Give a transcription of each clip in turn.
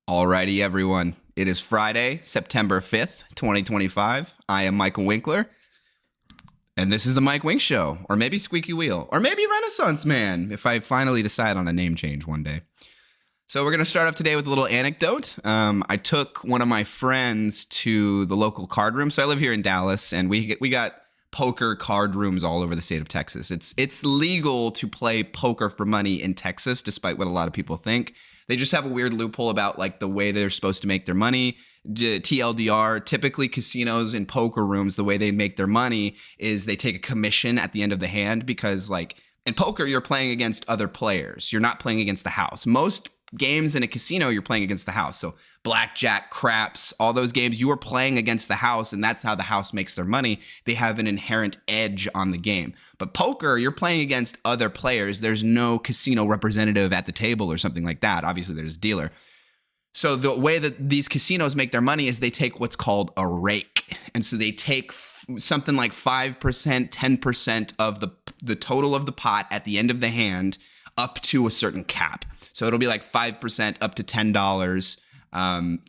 Alrighty, everyone. It is Friday, September 5th, 2025. I am Michael Winkler, and this is the Mike Wink Show, or maybe Squeaky Wheel, or maybe Renaissance Man, if I finally decide on a name change one day. So we're going to start off today with a little anecdote. I took one of my friends to the local card room. So I live here in Dallas, and we got poker card rooms all over the state of Texas. It's legal to play poker for money in Texas, despite what a lot of people think. They just have a weird loophole about like the way they're supposed to make their money. TLDR, typically casinos and poker rooms, the way they make their money is they take a commission at the end of the hand because like in poker, you're playing against other players. You're not playing against the house. Most games in a casino, you're playing against the house. So blackjack, craps, all those games, you are playing against the house, and that's how the house makes their money. They have an inherent edge on the game. But poker, you're playing against other players. There's no casino representative at the table or something like that. Obviously, there's a dealer. So the way that these casinos make their money is they take what's called a rake. And so they take something like 5%, 10% of the total of the pot at the end of the hand up to a certain cap. So it'll be like 5% up to $10.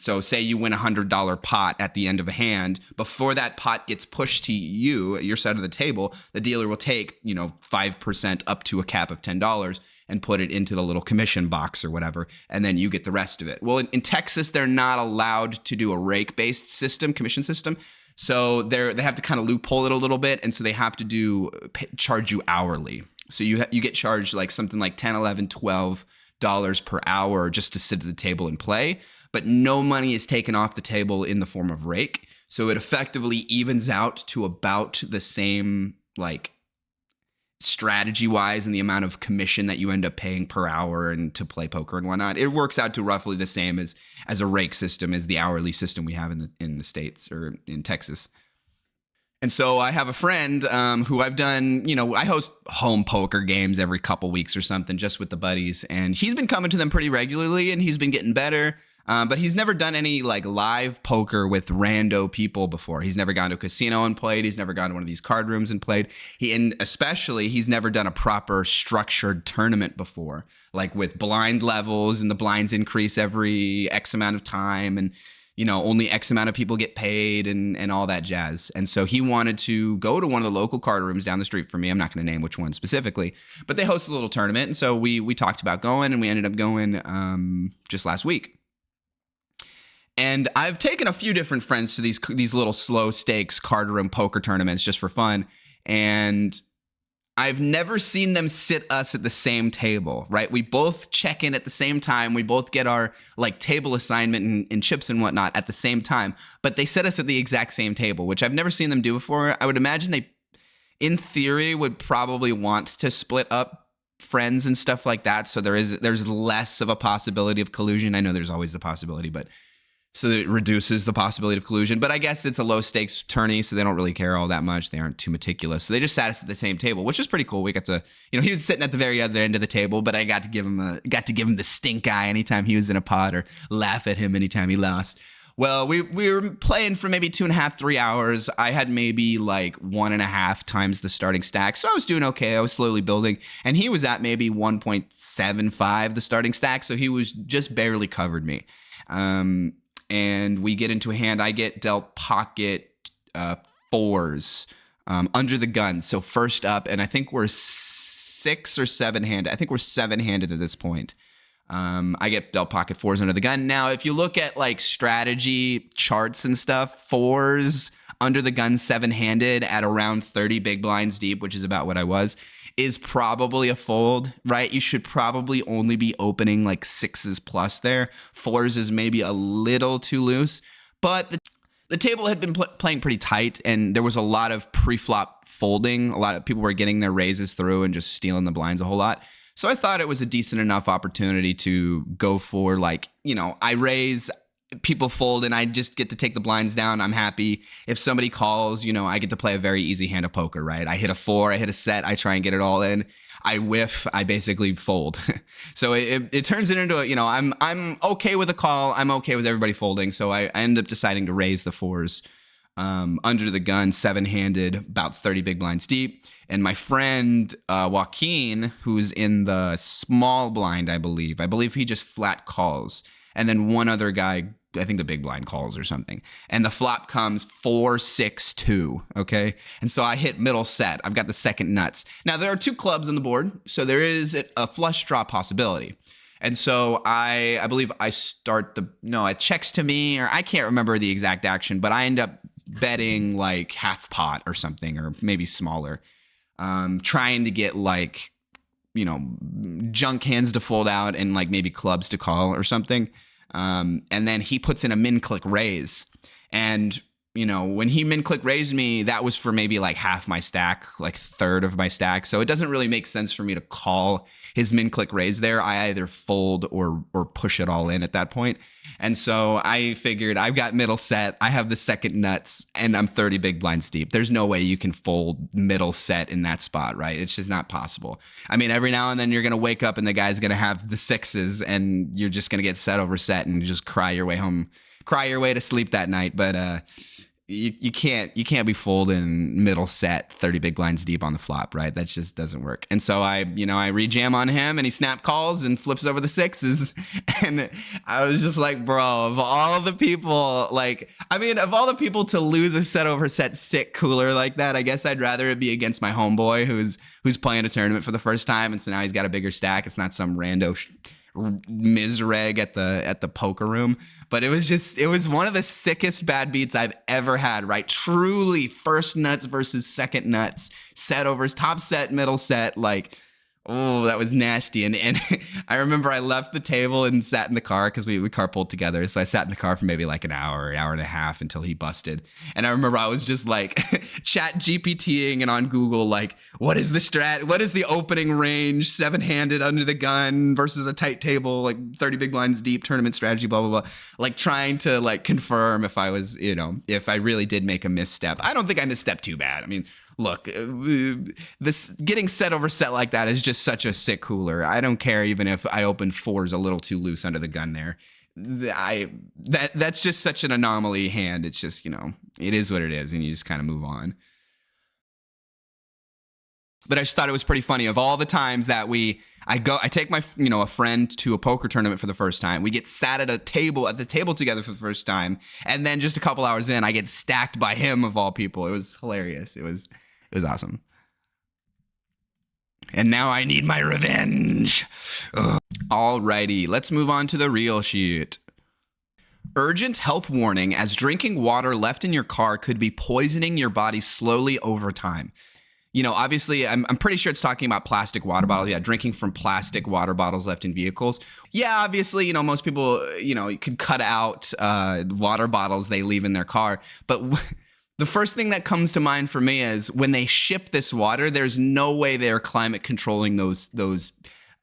So say you win $100 pot at the end of a hand. Before that pot gets pushed to you, your side of the table, the dealer will take, 5% up to a cap of $10 and put it into the little commission box or whatever, and then you get the rest of it. Well, in Texas, they're not allowed to do a rake-based system, commission system. So they have to kind of loophole it a little bit, and so they have to charge you hourly. So you get charged like something like $10, $11, $12 per hour just to sit at the table and play, but no money is taken off the table in the form of rake. So it effectively evens out to about the same, like, strategy-wise and the amount of commission that you end up paying per hour and to play poker and whatnot. It works out to roughly the same as a rake system as the hourly system we have in the States or in Texas. And so I have a friend who I've done, I host home poker games every couple weeks or something just with the buddies. And he's been coming to them pretty regularly and he's been getting better. But he's never done any like live poker with rando people before. He's never gone to a casino and played. He's never gone to one of these card rooms and played. He's never done a proper structured tournament before, like with blind levels and the blinds increase every X amount of time. And only X amount of people get paid and all that jazz. And so he wanted to go to one of the local card rooms down the street from me. I'm not going to name which one specifically, but they host a little tournament. And so we talked about going and we ended up going just last week. And I've taken a few different friends to these little slow stakes card room poker tournaments just for fun. And I've never seen them sit us at the same table, right? We both check in at the same time. We both get our like table assignment and chips and whatnot at the same time, but they sit us at the exact same table, which I've never seen them do before. I would imagine they, in theory, would probably want to split up friends and stuff like that. So there's less of a possibility of collusion. I know there's always the possibility, but so it reduces the possibility of collusion. But I guess it's a low stakes tourney, so they don't really care all that much. They aren't too meticulous. So they just sat us at the same table, which is pretty cool. We got to, he was sitting at the very other end of the table, but I got to give him the stink eye anytime he was in a pot or laugh at him anytime he lost. Well, we were playing for maybe 2.5, 3 hours. I had maybe like 1.5 times the starting stack. So I was doing okay. I was slowly building. And he was at maybe 1.75 the starting stack. So he was just barely covered me. And we get into a hand. I get dealt pocket fours under the gun. So first up, and I think we're 6 or 7 handed. I think we're 7-handed at this point. I get dealt pocket fours under the gun. Now, if you look at like strategy charts and stuff, fours under the gun 7-handed at around 30 big blinds deep, which is about what I was, is probably a fold, right? You should probably only be opening like 6s plus there. 4s is maybe a little too loose, but the table had been playing pretty tight and there was a lot of pre-flop folding. A lot of people were getting their raises through and just stealing the blinds a whole lot. So I thought it was a decent enough opportunity to go for like, I raise, people fold, and I just get to take the blinds down. I'm happy. If somebody calls, I get to play a very easy hand of poker, right? I hit a 4, I hit a set, I try and get it all in. I whiff, I basically fold. So it turns it into I'm okay with a call. I'm okay with everybody folding. So I end up deciding to raise the 4s under the gun, 7-handed, about 30 big blinds deep. And my friend Joaquin, who's in the small blind, I believe he just flat calls. and then one other guy, I think the big blind, calls or something, and the flop comes 4-6-2. Okay, and so I hit middle set. I've got the second nuts. Now there are 2 clubs on the board, so there is a flush draw possibility. And so I believe I start it checks to me, or I can't remember the exact action, but I end up betting like half pot or something, or maybe smaller, trying to get like, junk hands to fold out and like maybe clubs to call or something. And then he puts in a min click raise. And, when he min click raised me, that was for maybe like half my stack, like third of my stack. So it doesn't really make sense for me to call his min click raise there. I either fold or push it all in at that point. And so I figured I've got middle set. I have the second nuts and I'm 30 big blinds deep. There's no way you can fold middle set in that spot, right? It's just not possible. I mean, every now and then you're going to wake up and the guy's going to have the 6s and you're just going to get set over set and just cry your way to sleep that night. But, you can't be folding middle set 30 big blinds deep on the flop, right? That just doesn't work. And so I rejam on him and he snap calls and flips over the 6s. And I was just like, bro, of all the people to lose a set over set sick cooler like that, I guess I'd rather it be against my homeboy who's playing a tournament for the first time. And so now he's got a bigger stack. It's not some rando misreg at the poker room. But it was one of the sickest bad beats I've ever had, right? Truly first nuts versus second nuts, set overs, top set, middle set, like, oh, that was nasty. And I remember I left the table and sat in the car because we carpooled together. So I sat in the car for maybe like an hour and a half until he busted. And I remember I was just like chat GPTing and on Google, like, what is the strat? What is the opening range? 7-handed under the gun versus a tight table, like 30 big blinds deep tournament strategy, blah, blah, blah. Like trying to like confirm if I was, if I really did make a misstep. I don't think I misstepped too bad. I mean, look, this getting set over set like that is just such a sick cooler. I don't care even if I open 4s a little too loose under the gun there. That's just such an anomaly hand. It's just, it is what it is, and you just kind of move on. But I just thought it was pretty funny. Of all the times that I take my, a friend to a poker tournament for the first time. We get sat at the table together for the first time. And then just a couple hours in, I get stacked by him of all people. It was hilarious. It was awesome. And now I need my revenge. Ugh. Alrighty, let's move on to the real sheet. Urgent health warning, as drinking water left in your car could be poisoning your body slowly over time. Obviously, I'm pretty sure it's talking about plastic water bottles. Yeah, drinking from plastic water bottles left in vehicles. Yeah, obviously, most people, you could cut out water bottles they leave in their car. But the first thing that comes to mind for me is when they ship this water, there's no way they're climate controlling those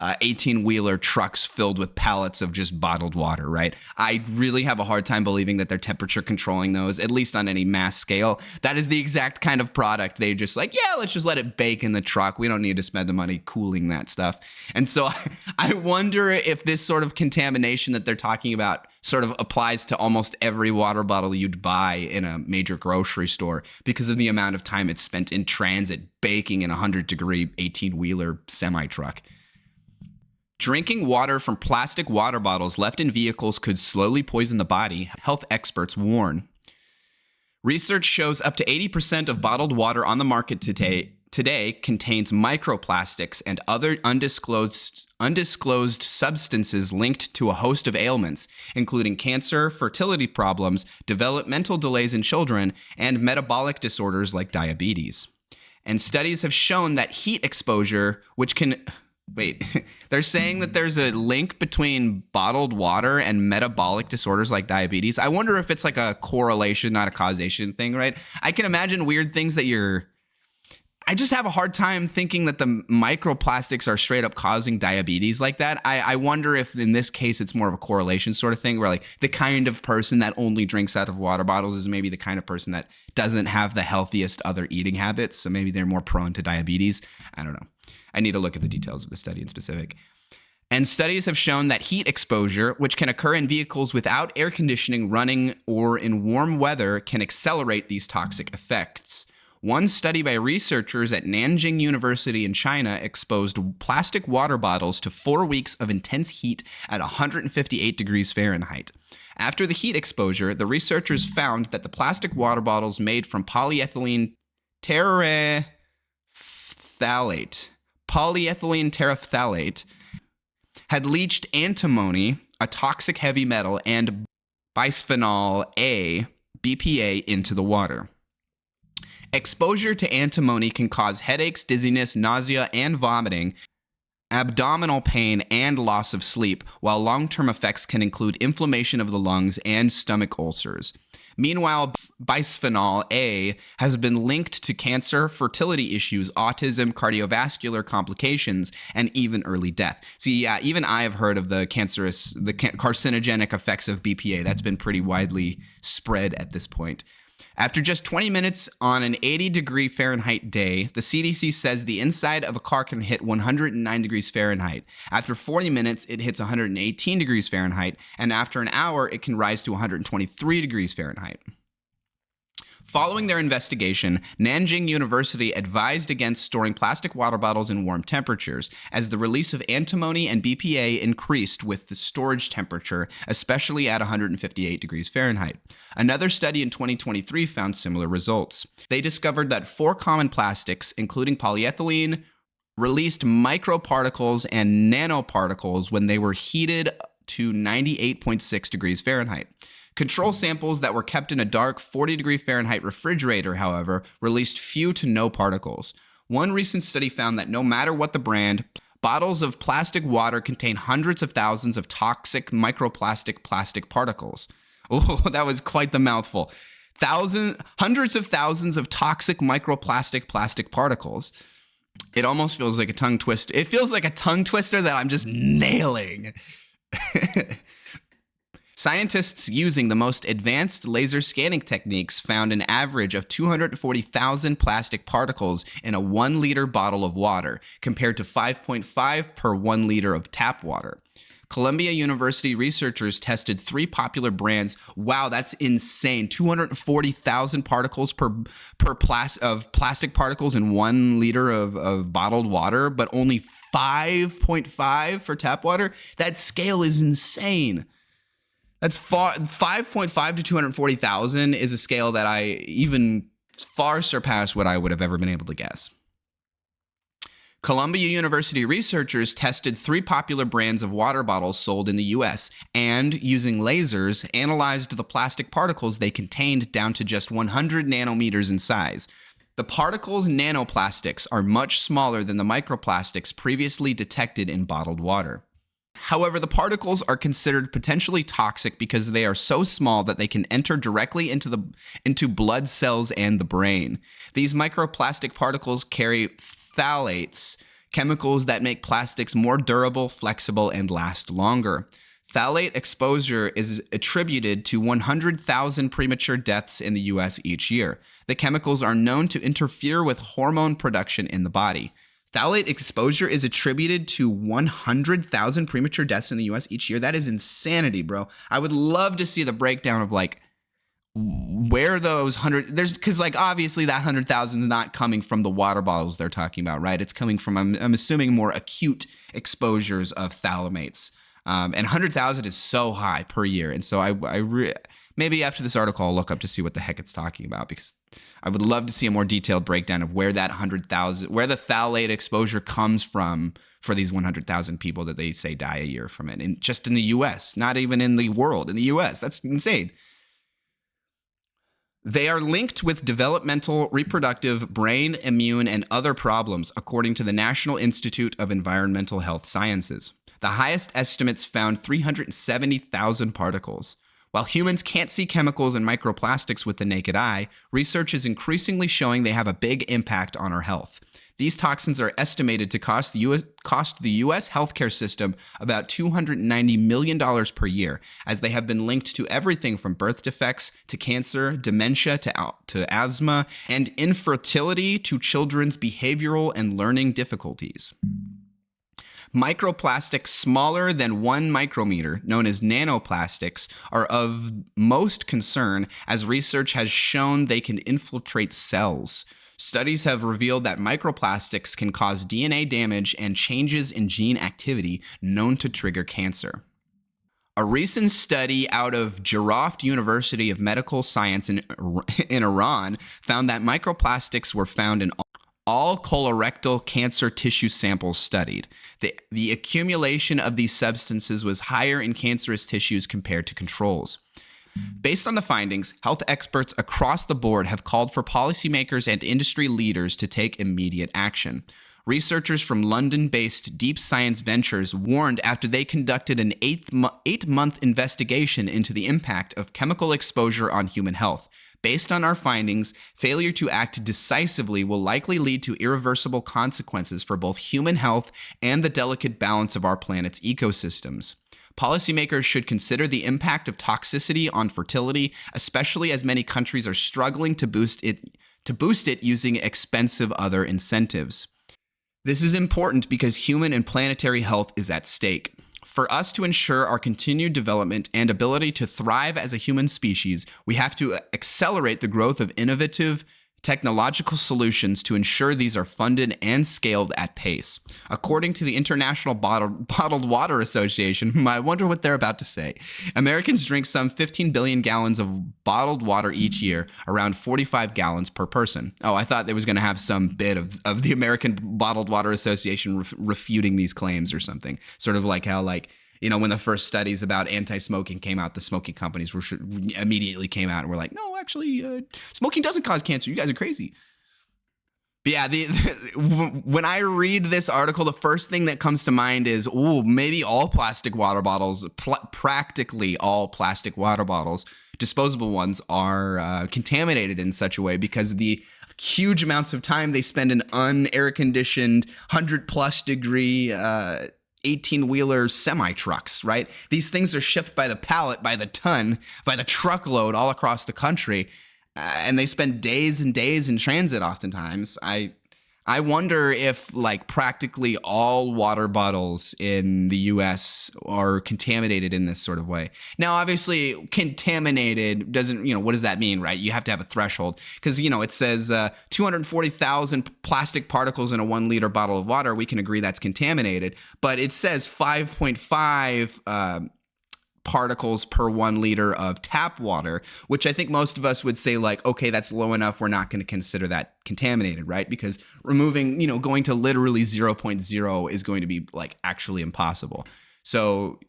18-wheeler trucks filled with pallets of just bottled water, right? I really have a hard time believing that they're temperature controlling those, at least on any mass scale. That is the exact kind of product they just like, yeah, let's just let it bake in the truck. We don't need to spend the money cooling that stuff. And so I wonder if this sort of contamination that they're talking about sort of applies to almost every water bottle you'd buy in a major grocery store because of the amount of time it's spent in transit baking in a 100-degree 18-wheeler semi-truck. Drinking water from plastic water bottles left in vehicles could slowly poison the body, health experts warn. Research shows up to 80% of bottled water on the market today contains microplastics and other undisclosed substances linked to a host of ailments, including cancer, fertility problems, developmental delays in children, and metabolic disorders like diabetes. And studies have shown that heat exposure, which can... Wait, they're saying that there's a link between bottled water and metabolic disorders like diabetes. I wonder if it's like a correlation, not a causation thing, right? I can imagine weird things that I just have a hard time thinking that the microplastics are straight up causing diabetes like that. I wonder if in this case it's more of a correlation sort of thing where like the kind of person that only drinks out of water bottles is maybe the kind of person that doesn't have the healthiest other eating habits. So maybe they're more prone to diabetes. I don't know. I need to look at the details of the study in specific. And studies have shown that heat exposure, which can occur in vehicles without air conditioning running or in warm weather, can accelerate these toxic effects. One study by researchers at Nanjing University in China exposed plastic water bottles to 4 weeks of intense heat at 158 degrees Fahrenheit. After the heat exposure, the researchers found that the plastic water bottles made from polyethylene terephthalate had leached antimony, a toxic heavy metal, and bisphenol A, BPA, into the water. Exposure to antimony can cause headaches, dizziness, nausea, and vomiting, abdominal pain, and loss of sleep, while long-term effects can include inflammation of the lungs and stomach ulcers. Meanwhile, bisphenol A has been linked to cancer, fertility issues, autism, cardiovascular complications, and even early death. See, yeah, even I have heard of the carcinogenic effects of BPA. That's been pretty widely spread at this point. After just 20 minutes on an 80-degree Fahrenheit day, the CDC says the inside of a car can hit 109 degrees Fahrenheit. After 40 minutes, it hits 118 degrees Fahrenheit, and after an hour, it can rise to 123 degrees Fahrenheit. Following their investigation, Nanjing University advised against storing plastic water bottles in warm temperatures, as the release of antimony and BPA increased with the storage temperature, especially at 158 degrees Fahrenheit. Another study in 2023 found similar results. They discovered that 4 common plastics, including polyethylene, released microparticles and nanoparticles when they were heated to 98.6 degrees Fahrenheit. Control samples that were kept in a dark 40-degree Fahrenheit refrigerator, however, released few to no particles. One recent study found that no matter what the brand, bottles of plastic water contain hundreds of thousands of toxic microplastic plastic particles. Oh, that was quite the mouthful. Hundreds of thousands of toxic microplastic plastic particles. It almost feels like a tongue twister. It feels like a tongue twister that I'm just nailing. Scientists using the most advanced laser scanning techniques found an average of 240,000 plastic particles in a 1-liter bottle of water, compared to 5.5 per 1 liter of tap water. Columbia University researchers tested 3 popular brands. Wow, that's insane. 240,000 particles per plastic particles in 1 liter of bottled water, but only 5.5 for tap water. That scale is insane. That's 5.5 to 240,000 is a scale that I even far surpass what I would have ever been able to guess. Columbia University researchers tested 3 popular brands of water bottles sold in the US and, using lasers, analyzed the plastic particles they contained down to just 100 nanometers in size. The particles nanoplastics are much smaller than the microplastics previously detected in bottled water. However, the particles are considered potentially toxic because they are so small that they can enter directly into blood cells and the brain. These microplastic particles carry phthalates, chemicals that make plastics more durable, flexible, and last longer. Phthalate exposure is attributed to 100,000 premature deaths in the US each year. The chemicals are known to interfere with hormone production in the body. Phthalate exposure is attributed to 100,000 premature deaths in the US each year. That is insanity, bro. I would love to see the breakdown of like where those because like obviously that 100,000 is not coming from the water bottles they're talking about, right? It's coming from, I'm assuming, more acute exposures of phthalate. And 100,000 is so high per year. And so maybe after this article, I'll look up to see what the heck it's talking about, because I would love to see a more detailed breakdown of where that 100,000, where the phthalate exposure comes from for these 100,000 people that they say die a year from it. And just in the US, not even in the world, in the US. That's insane. They are linked with developmental, reproductive, brain, immune, and other problems, according to the National Institute of Environmental Health Sciences. The highest estimates found 370,000 particles. While humans can't see chemicals and microplastics with the naked eye, research is increasingly showing they have a big impact on our health. These toxins are estimated to cost the U.S. healthcare system about $290 million per year, as they have been linked to everything from birth defects to cancer, dementia to asthma, and infertility to children's behavioral and learning difficulties. Microplastics smaller than 1 micrometer, known as nanoplastics, are of most concern, as research has shown they can infiltrate cells. Studies have revealed that microplastics can cause DNA damage and changes in gene activity known to trigger cancer. A recent study out of Jarrah University of Medical Science in Iran found that microplastics were found in all colorectal cancer tissue samples studied. The accumulation of these substances was higher in cancerous tissues compared to controls. Based on the findings, health experts across the board have called for policymakers and industry leaders to take immediate action. Researchers from London-based Deep Science Ventures warned after they conducted an eight-month investigation into the impact of chemical exposure on human health. Based on our findings, failure to act decisively will likely lead to irreversible consequences for both human health and the delicate balance of our planet's ecosystems. Policymakers should consider the impact of toxicity on fertility, especially as many countries are struggling to boost it using expensive other incentives. This is important because human and planetary health is at stake. For us to ensure our continued development and ability to thrive as a human species, we have to accelerate the growth of innovative technological solutions to ensure these are funded and scaled at pace. According to the International Bottled Water Association, I wonder what they're about to say, Americans drink some 15 billion gallons of bottled water each year, around 45 gallons per person. Oh, I thought they was going to have some bit of the American Bottled Water Association refuting these claims or something. Sort of like how, when the first studies about anti-smoking came out, the smoking companies immediately came out and were like, no, actually, smoking doesn't cause cancer. You guys are crazy. But yeah, when I read this article, the first thing that comes to mind is, maybe all plastic water bottles, practically all plastic water bottles, disposable ones, are contaminated in such a way because of the huge amounts of time they spend in unair-conditioned, 100-plus degree 18-wheeler semi-trucks, right? These things are shipped by the pallet, by the ton, by the truckload all across the country, and they spend days and days in transit oftentimes. I wonder if practically all water bottles in the US are contaminated in this sort of way. Now, obviously, contaminated doesn't, what does that mean, right? You have to have a threshold because, it says 240,000 plastic particles in a 1 liter bottle of water. We can agree that's contaminated, but it says 5.5 particles per 1 liter of tap water, which I think most of us would say okay, that's low enough. We're not going to consider that contaminated, right? Because removing, going to literally 0.0 is going to be actually impossible. So,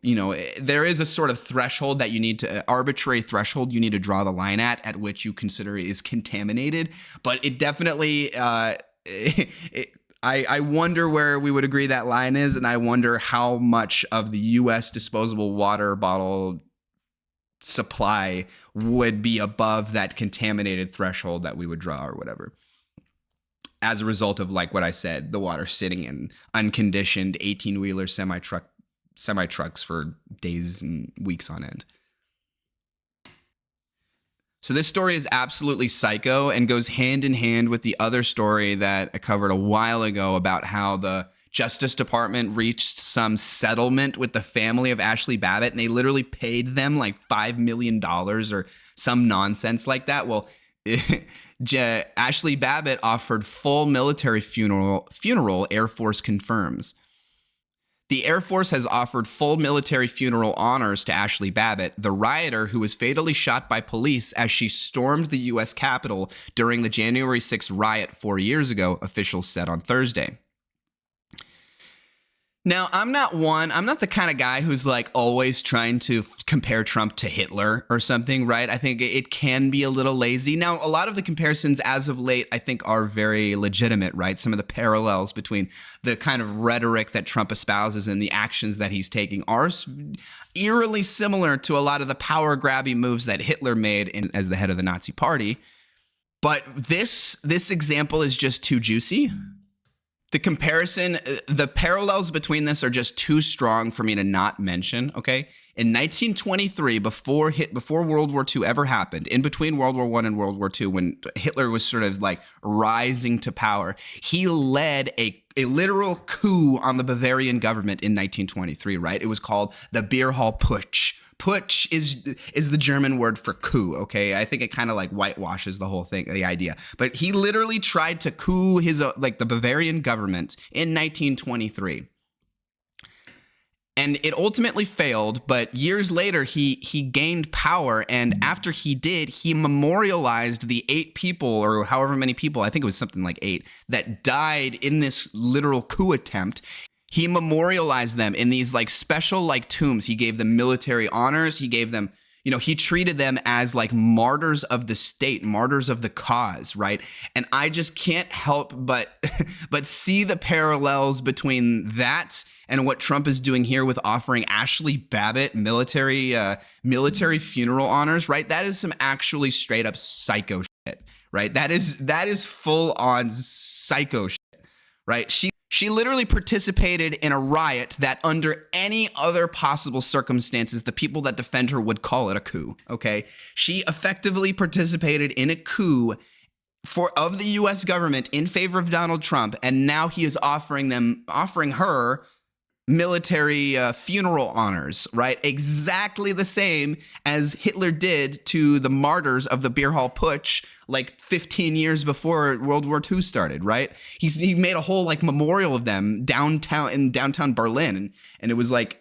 there is a sort of threshold that you need to, arbitrary threshold you need to draw the line at which you consider is contaminated. But it definitely, I wonder where we would agree that line is, and I wonder how much of the U.S. disposable water bottle supply would be above that contaminated threshold that we would draw or whatever. As a result of what I said, the water sitting in unconditioned 18-wheeler semi-trucks for days and weeks on end. So this story is absolutely psycho and goes hand in hand with the other story that I covered a while ago about how the Justice Department reached some settlement with the family of Ashley Babbitt, and they literally paid them $5 million or some nonsense like that. Well, Ashley Babbitt offered full military funeral, Air Force confirms. The Air Force has offered full military funeral honors to Ashley Babbitt, the rioter who was fatally shot by police as she stormed the U.S. Capitol during the January 6th riot 4 years ago, officials said on Thursday. Now, I'm not the kind of guy who's always trying to compare Trump to Hitler or something, right? I think it can be a little lazy. Now, a lot of the comparisons as of late, I think, are very legitimate, right? Some of the parallels between the kind of rhetoric that Trump espouses and the actions that he's taking are eerily similar to a lot of the power grabby moves that Hitler made as the head of the Nazi Party. But this example is just too juicy. The comparison, the parallels between this are just too strong for me to not mention, okay? In 1923, before World War II ever happened, in between World War I and World War II, when Hitler was sort of rising to power, he led a literal coup on the Bavarian government in 1923, right? It was called the Beer Hall Putsch. Putsch is the German word for coup, okay? I think it kind of like whitewashes the whole thing, the idea. But he literally tried to coup his like the Bavarian government in 1923. And it ultimately failed, but years later he gained power, and after he did, he memorialized the 8 people, or however many people, I think it was something like 8, that died in this literal coup attempt. He memorialized them in these like special like tombs. He gave them military honors. He gave them, you know, he treated them as like martyrs of the state, martyrs of the cause, right? And I just can't help but see the parallels between that and what Trump is doing here with offering Ashley Babbitt military funeral honors, right? That is some actually straight up psycho shit, right? That is full on psycho shit, right? She literally participated in a riot that under any other possible circumstances, the people that defend her would call it a coup, okay? She effectively participated in a coup of the US government in favor of Donald Trump, and now he is offering her military funeral honors, right? Exactly the same as Hitler did to the martyrs of the Beer Hall Putsch like 15 years before World War II started, right? He made a whole like memorial of them in downtown Berlin, and it was like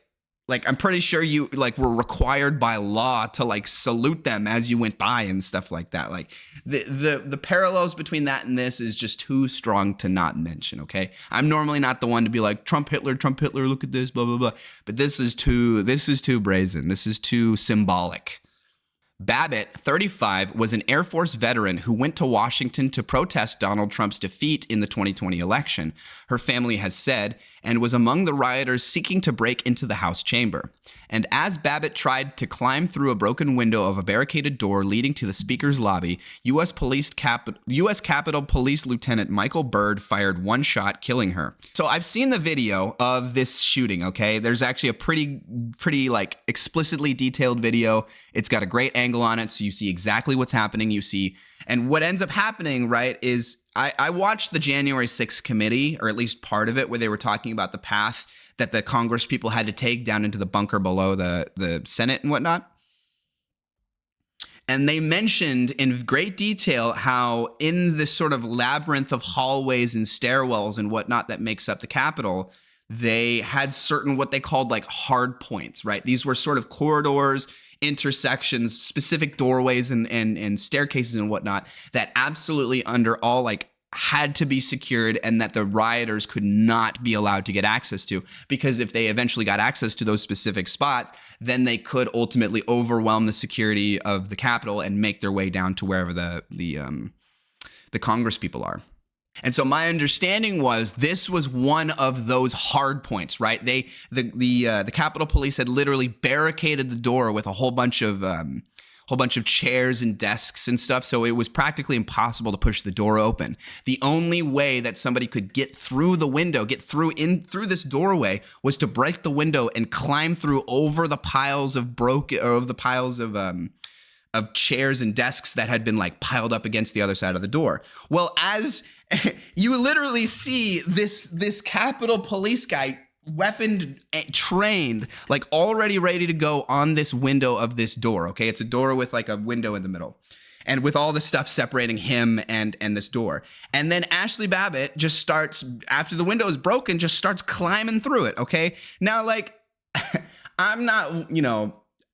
I'm pretty sure you like were required by law to like salute them as you went by and stuff like that. Like the parallels between that and this is just too strong to not mention, okay? I'm normally not the one to be like Trump Hitler, look at this, blah blah blah. But this is too brazen. This is too symbolic. Babbitt, 35, was an Air Force veteran who went to Washington to protest Donald Trump's defeat in the 2020 election, her family has said, and was among the rioters seeking to break into the House chamber. And as Babbitt tried to climb through a broken window of a barricaded door leading to the Speaker's lobby, U.S. Capitol Police Lieutenant Michael Byrd fired one shot, killing her. So I've seen the video of this shooting, okay? There's actually a pretty like explicitly detailed video. It's got a great angle on it, so you see exactly what's happening. And what ends up happening, right, is I watched the January 6th committee, or at least part of it, where they were talking about the path that the Congress people had to take down into the bunker below the Senate and whatnot. And they mentioned in great detail how in this sort of labyrinth of hallways and stairwells and whatnot that makes up the Capitol, they had certain what they called like hard points, right? These were sort of corridors, intersections, specific doorways and staircases and whatnot that absolutely under all like had to be secured, and that the rioters could not be allowed to get access to, because if they eventually got access to those specific spots, then they could ultimately overwhelm the security of the Capitol and make their way down to wherever the Congress people are. And so my understanding was this was one of those hard points, right? The Capitol Police had literally barricaded the door with a whole bunch of chairs and desks and stuff, so it was practically impossible to push the door open. The only way that somebody could get through the window, through this doorway, was to break the window and climb through over the piles of chairs and desks that had been like piled up against the other side of the door. Well, as you literally see this Capitol Police guy, weapon trained, like already ready to go on this window of this door, okay? It's a door with like a window in the middle, and with all the stuff separating him and this door. And then Ashley Babbitt just starts, after the window is broken, just starts climbing through it, okay? Now, like, I'm not,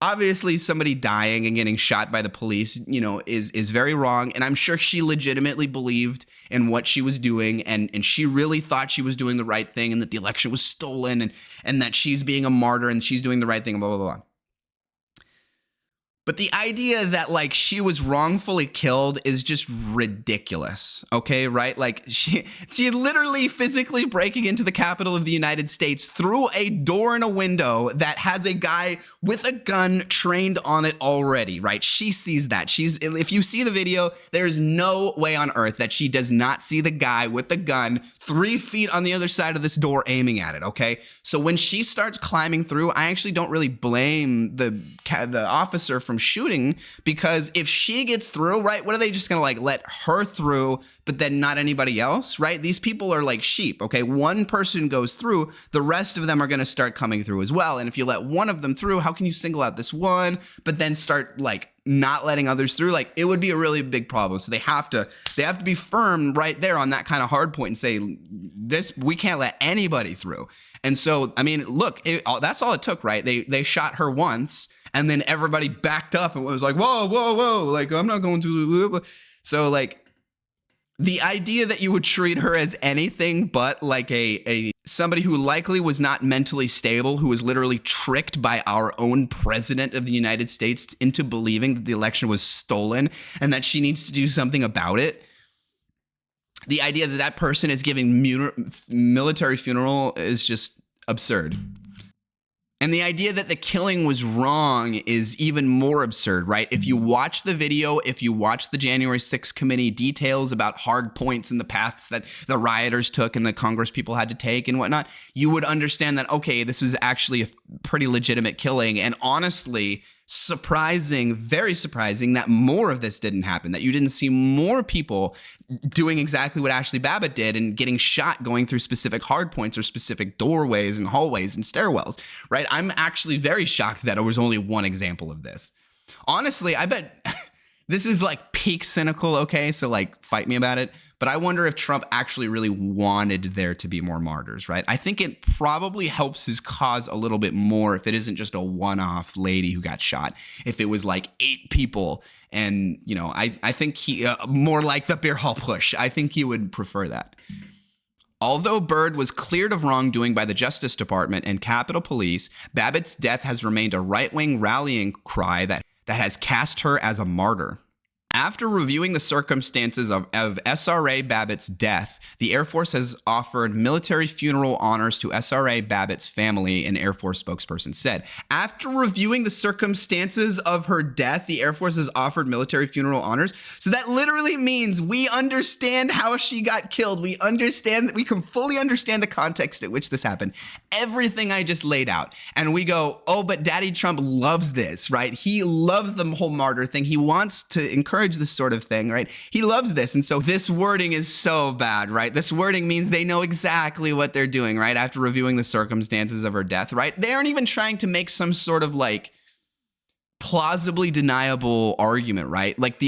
obviously somebody dying and getting shot by the police, is very wrong. And I'm sure she legitimately believed in what she was doing. And she really thought she was doing the right thing, and that the election was stolen, and that she's being a martyr and she's doing the right thing, blah, blah, blah. But the idea that like she was wrongfully killed is just ridiculous, okay, right? Like she literally physically breaking into the Capitol of the United States through a door and a window that has a guy with a gun trained on it already, right? She sees that. If you see the video, there's no way on earth that she does not see the guy with the gun 3 feet on the other side of this door aiming at it, okay? So when she starts climbing through, I actually don't really blame the officer from shooting, because if she gets through, right, what are they just going to like let her through, but then not anybody else, right? These people are like sheep, okay? One person goes through, the rest of them are going to start coming through as well. And if you let one of them through, how can you single out this one, but then start like not letting others through? Like, it would be a really big problem. So they have to be firm right there on that kind of hard point and say, this, we can't let anybody through. And so, I mean, look, that's all it took, right? They shot her once, and then everybody backed up and was like, whoa, whoa, whoa, like, I'm not going to. So, like, the idea that you would treat her as anything but like a somebody who likely was not mentally stable, who was literally tricked by our own president of the United States into believing that the election was stolen and that she needs to do something about it. The idea that that person is giving military funeral is just absurd. And the idea that the killing was wrong is even more absurd, right? If you watch the video, if you watch the January 6th committee details about hard points and the paths that the rioters took and the Congress people had to take and whatnot, you would understand that, okay, this was actually a pretty legitimate killing. And honestly, surprising, very surprising that more of this didn't happen, that you didn't see more people doing exactly what Ashley Babbitt did and getting shot going through specific hard points or specific doorways and hallways and stairwells, right? I'm actually very shocked that it was only one example of this. Honestly, I bet this is like peak cynical, okay? So like, fight me about it. But I wonder if Trump actually really wanted there to be more martyrs, right? I think it probably helps his cause a little bit more if it isn't just a one-off lady who got shot. If it was like 8 people and, you know, I think he, more like the beer hall push, I think he would prefer that. Although Byrd was cleared of wrongdoing by the Justice Department and Capitol Police, Babbitt's death has remained a right-wing rallying cry that has cast her as a martyr. After reviewing the circumstances of SRA Babbitt's death, the Air Force has offered military funeral honors to SRA Babbitt's family, an Air Force spokesperson said. After reviewing the circumstances of her death, the Air Force has offered military funeral honors. So that literally means we understand how she got killed. We understand that we can fully understand the context at which this happened. Everything I just laid out. And we go, oh, but Daddy Trump loves this, right? He loves the whole martyr thing. He wants to encourage this sort of thing, right? He loves this. And so this wording is so bad, right? This wording means they know exactly what they're doing, right? After reviewing the circumstances of her death, right? They aren't even trying to make some sort of like plausibly deniable argument, right? But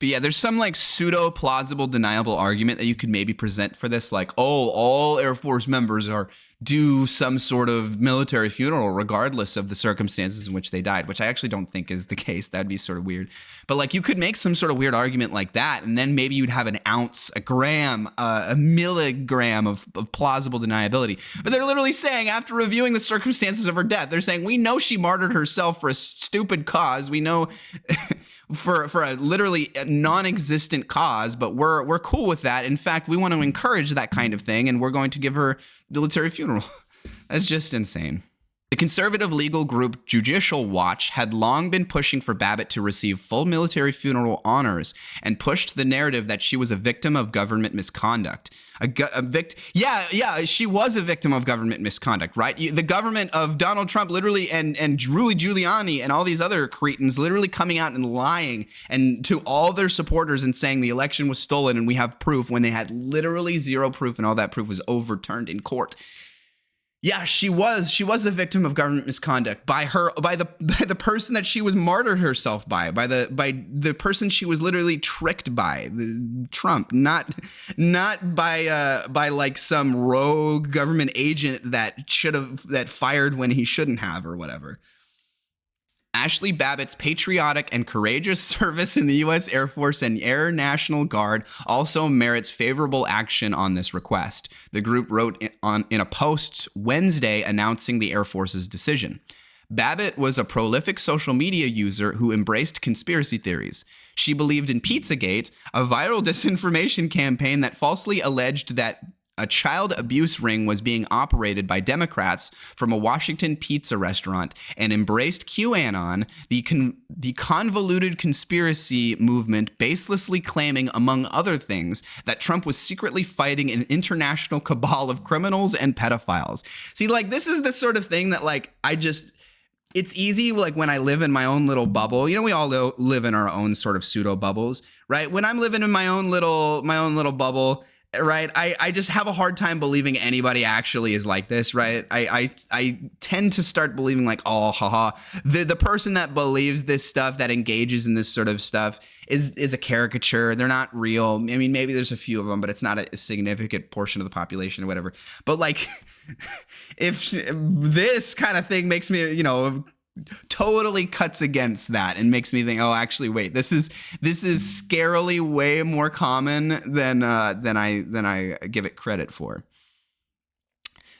yeah, there's some like pseudo plausible deniable argument that you could maybe present for this, like, oh, all Air Force members do some sort of military funeral regardless of the circumstances in which they died, which I actually don't think is the case. That'd be sort of weird. But like, you could make some sort of weird argument like that, and then maybe you'd have an ounce, a gram, a milligram of plausible deniability. But they're literally saying, after reviewing the circumstances of her death, they're saying, we know she martyred herself for a stupid cause. We know for a literally non-existent cause, but we're cool with that. In fact, we want to encourage that kind of thing, and we're going to give her military funeral. That's just insane. The conservative legal group Judicial Watch had long been pushing for Babbitt to receive full military funeral honors and pushed the narrative that she was a victim of government misconduct. She was a victim of government misconduct, right? The government of Donald Trump literally and Rudy Giuliani and all these other cretins literally coming out and lying and to all their supporters and saying the election was stolen and we have proof, when they had literally zero proof and all that proof was overturned in court. Yeah, she was a victim of government misconduct by the person that she was martyred herself by the person she was literally tricked by, Trump, not by like some rogue government agent that fired when he shouldn't have or whatever. Ashley Babbitt's patriotic and courageous service in the U.S. Air Force and Air National Guard also merits favorable action on this request, the group wrote in a post Wednesday announcing the Air Force's decision. Babbitt was a prolific social media user who embraced conspiracy theories. She believed in Pizzagate, a viral disinformation campaign that falsely alleged that a child abuse ring was being operated by Democrats from a Washington pizza restaurant, and embraced QAnon, the convoluted conspiracy movement baselessly claiming, among other things, that Trump was secretly fighting an international cabal of criminals and pedophiles. See, like, this is the sort of thing that, like, it's easy, like when I live in my own little bubble. You know, we all live in our own sort of pseudo bubbles, right? When I'm living in my own little bubble, right, I just have a hard time believing anybody actually is like this, right? I tend to start believing like, oh, haha, the person that believes this stuff, that engages in this sort of stuff, is a caricature. They're not real. I mean, maybe there's a few of them, but it's not a significant portion of the population or whatever. But like, if this kind of thing makes me, totally cuts against that and makes me think, oh, actually, wait, this is scarily way more common than I give it credit for.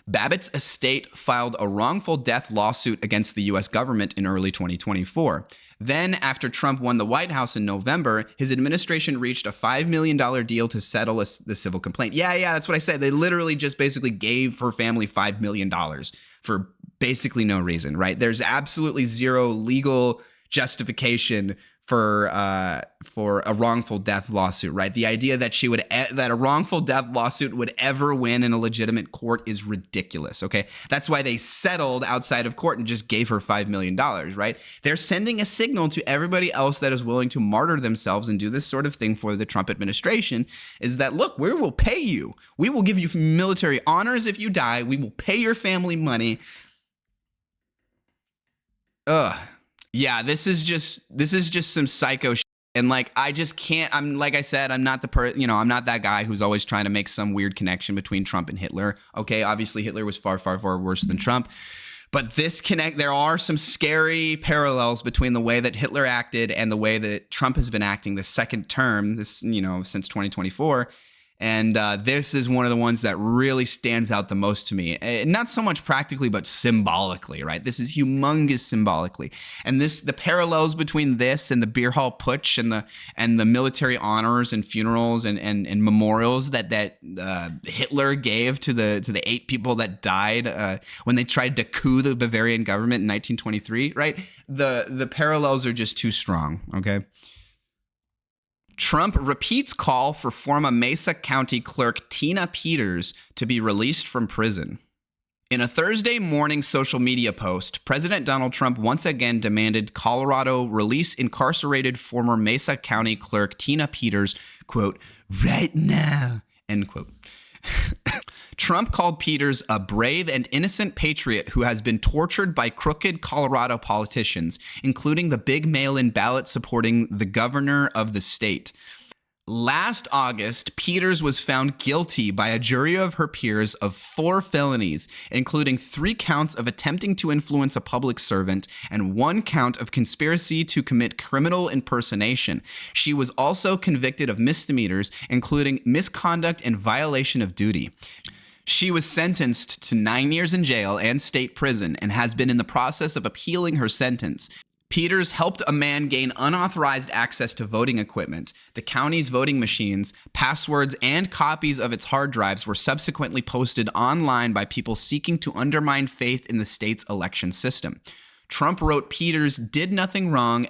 Babbitt's estate filed a wrongful death lawsuit against the U.S. government in early 2024. Then, after Trump won the White House in November, his administration reached a $5 million deal to settle the civil complaint. Yeah, that's what I said. They literally just basically gave her family $5 million for basically no reason, right? There's absolutely zero legal justification for a wrongful death lawsuit, right? The idea that that a wrongful death lawsuit would ever win in a legitimate court is ridiculous, okay? That's why they settled outside of court and just gave her $5 million, right? They're sending a signal to everybody else that is willing to martyr themselves and do this sort of thing for the Trump administration, is that, look, we will pay you. We will give you military honors if you die. We will pay your family money. Yeah, this is just some psycho shit. And like, I just can't, like I said, I'm not I'm not that guy who's always trying to make some weird connection between Trump and Hitler. Okay, obviously Hitler was far, far, far worse than Trump. But there are some scary parallels between the way that Hitler acted and the way that Trump has been acting the second term, since 2024. And this is one of the ones that really stands out the most to me. Not so much practically, but symbolically, right? This is humongous symbolically. And the parallels between this and the beer hall putsch and the military honors and funerals and memorials that Hitler gave to the 8 people that died when they tried to coup the Bavarian government in 1923, right? The parallels are just too strong, okay? Trump repeats call for former Mesa County Clerk Tina Peters to be released from prison. In a Thursday morning social media post, President Donald Trump once again demanded Colorado release incarcerated former Mesa County Clerk Tina Peters, quote, right now, end quote. Trump called Peters a brave and innocent patriot who has been tortured by crooked Colorado politicians, including the big mail-in ballot supporting the governor of the state. Last August, Peters was found guilty by a jury of her peers of 4 felonies, including 3 counts of attempting to influence a public servant and 1 count of conspiracy to commit criminal impersonation. She was also convicted of misdemeanors, including misconduct and violation of duty. She was sentenced to 9 years in jail and state prison and has been in the process of appealing her sentence. Peters helped a man gain unauthorized access to voting equipment. The county's voting machines, passwords, and copies of its hard drives were subsequently posted online by people seeking to undermine faith in the state's election system. Trump wrote Peters did nothing wrong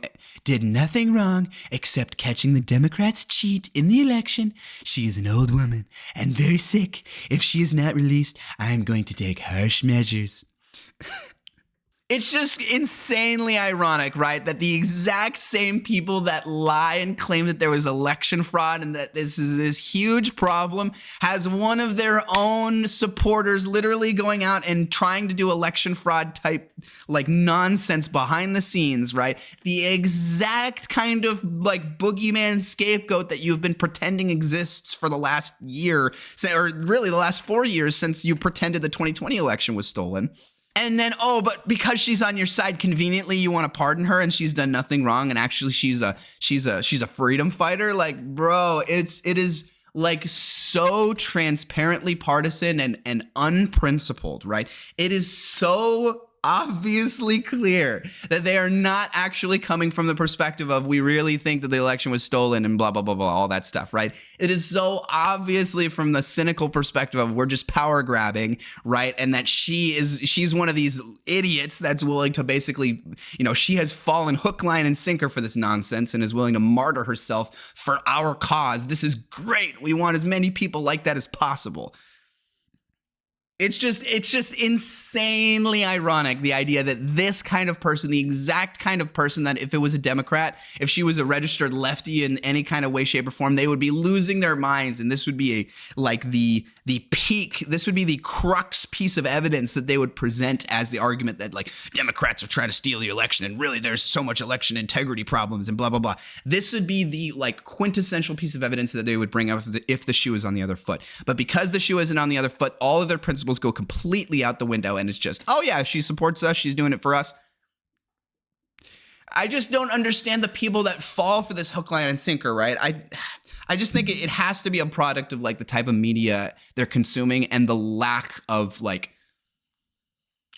except catching the Democrats cheat in the election. She is an old woman and very sick. If she is not released, I am going to take harsh measures. It's just insanely ironic, right? That the exact same people that lie and claim that there was election fraud and that this is this huge problem has one of their own supporters literally going out and trying to do election fraud type like nonsense behind the scenes, right? The exact kind of like boogeyman scapegoat that you've been pretending exists for the last year, or really the last 4 years since you pretended the 2020 election was stolen. And then, but because she's on your side, conveniently you want to pardon her and she's done nothing wrong, and actually she's a freedom fighter. Like, bro, it is like so transparently partisan and unprincipled, right? It is so obviously clear that they are not actually coming from the perspective of we really think that the election was stolen and blah, blah, blah, blah, all that stuff, right? It is so obviously from the cynical perspective of we're just power grabbing, right? And that she's one of these idiots that's willing to basically, she has fallen hook, line, and sinker for this nonsense and is willing to martyr herself for our cause. This is great. We want as many people like that as possible. It's just insanely ironic, the idea that this kind of person, the exact kind of person that if it was a Democrat, if she was a registered lefty in any kind of way, shape, or form, they would be losing their minds. And this would be the peak, this would be the crux piece of evidence that they would present as the argument that like Democrats are trying to steal the election and really there's so much election integrity problems and blah, blah, blah. This would be the like quintessential piece of evidence that they would bring up if the shoe is on the other foot. But because the shoe isn't on the other foot, all of their principles go completely out the window, and it's just, oh yeah, she supports us, she's doing it for us. I just don't understand the people that fall for this hook, line, and sinker, right? I just think it has to be a product of like the type of media they're consuming and the lack of like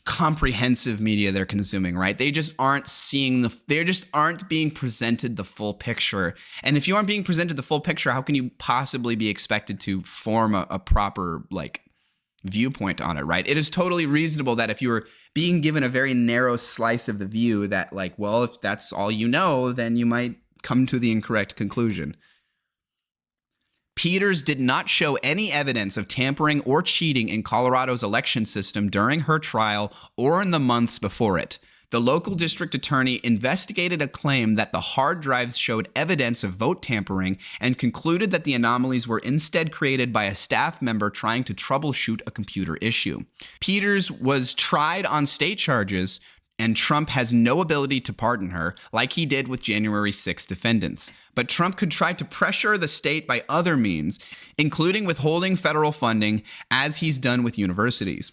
comprehensive media they're consuming, right? They just aren't they just aren't being presented the full picture. And if you aren't being presented the full picture, how can you possibly be expected to form a proper like viewpoint on it, right? It is totally reasonable that if you were being given a very narrow slice of the view that like, well, if that's all you know, then you might come to the incorrect conclusion. Peters did not show any evidence of tampering or cheating in Colorado's election system during her trial or in the months before it. The local district attorney investigated a claim that the hard drives showed evidence of vote tampering and concluded that the anomalies were instead created by a staff member trying to troubleshoot a computer issue. Peters was tried on state charges, and Trump has no ability to pardon her, like he did with January 6 defendants. But Trump could try to pressure the state by other means, including withholding federal funding, as he's done with universities.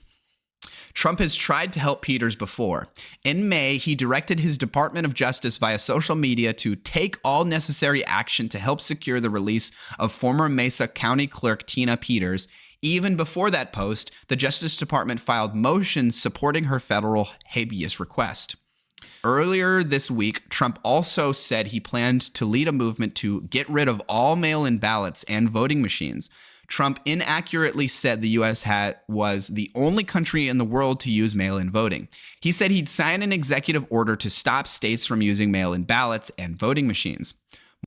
Trump has tried to help Peters before. In May, he directed his Department of Justice via social media to take all necessary action to help secure the release of former Mesa County Clerk Tina Peters. Even before that post, the Justice Department filed motions supporting her federal habeas request. Earlier this week, Trump also said he planned to lead a movement to get rid of all mail-in ballots and voting machines. Trump inaccurately said the U.S. was the only country in the world to use mail-in voting. He said he'd sign an executive order to stop states from using mail-in ballots and voting machines.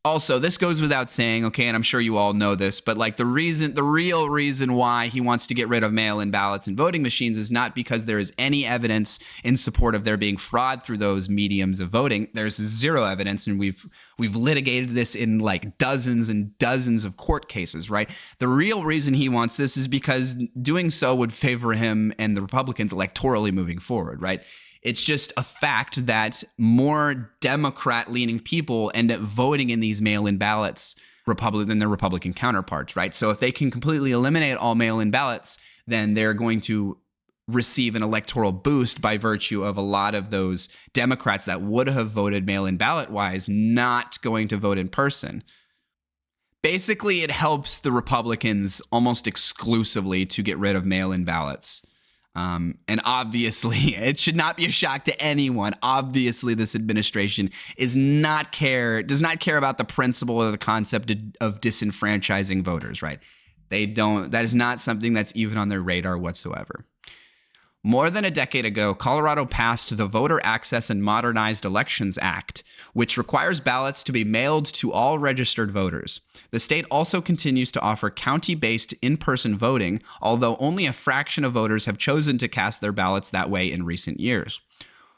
Also, this goes without saying, okay, and I'm sure you all know this, but like the real reason why he wants to get rid of mail-in ballots and voting machines is not because there is any evidence in support of there being fraud through those mediums of voting. There's zero evidence, and we've litigated this in like dozens and dozens of court cases, right? The real reason he wants this is because doing so would favor him and the Republicans electorally moving forward, right? It's just a fact that more Democrat-leaning people end up voting in these mail-in ballots than their Republican counterparts, right? So if they can completely eliminate all mail-in ballots, then they're going to receive an electoral boost by virtue of a lot of those Democrats that would have voted mail-in ballot-wise not going to vote in person. Basically, it helps the Republicans almost exclusively to get rid of mail-in ballots. And obviously, it should not be a shock to anyone. Obviously, this administration does not care about the principle or the concept of disenfranchising voters, right? They don't. That is not something that's even on their radar whatsoever. More than a decade ago, Colorado passed the Voter Access and Modernized Elections Act, which requires ballots to be mailed to all registered voters. The state also continues to offer county-based in-person voting, although only a fraction of voters have chosen to cast their ballots that way in recent years.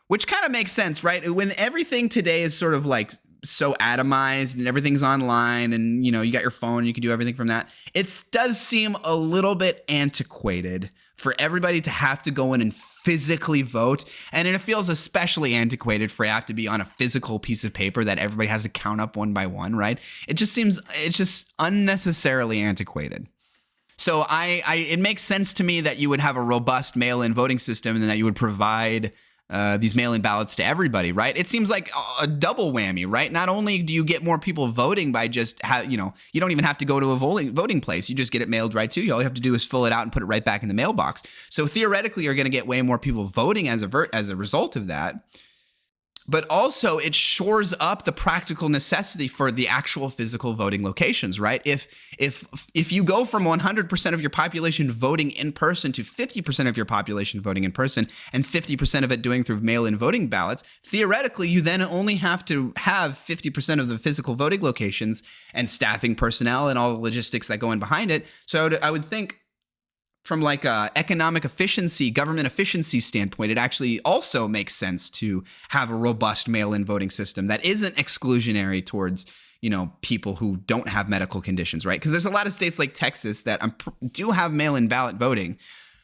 Which kind of makes sense, right? When everything today is sort of like so atomized and everything's online and, you know, you got your phone, you can do everything from that. It does seem a little bit antiquated for everybody to have to go in and physically vote. And it feels especially antiquated for it to have to be on a physical piece of paper that everybody has to count up one by one, right? It's just unnecessarily antiquated. So it makes sense to me that you would have a robust mail-in voting system and that you would provide these mail-in ballots to everybody, right? It seems like a double whammy, right? Not only do you get more people voting by just you don't even have to go to a voting place. You just get it mailed right to you. All you have to do is fill it out and put it right back in the mailbox. So theoretically, you're going to get way more people voting as a result of that. But also, it shores up the practical necessity for the actual physical voting locations, right? If you go from 100% of your population voting in person to 50% of your population voting in person and 50% of it doing through mail-in voting ballots, theoretically, you then only have to have 50% of the physical voting locations and staffing personnel and all the logistics that go in behind it. So I would think from like a economic efficiency, government efficiency standpoint, it actually also makes sense to have a robust mail-in voting system that isn't exclusionary towards, you know, people who don't have medical conditions, right? Because there's a lot of states like Texas that do have mail-in ballot voting,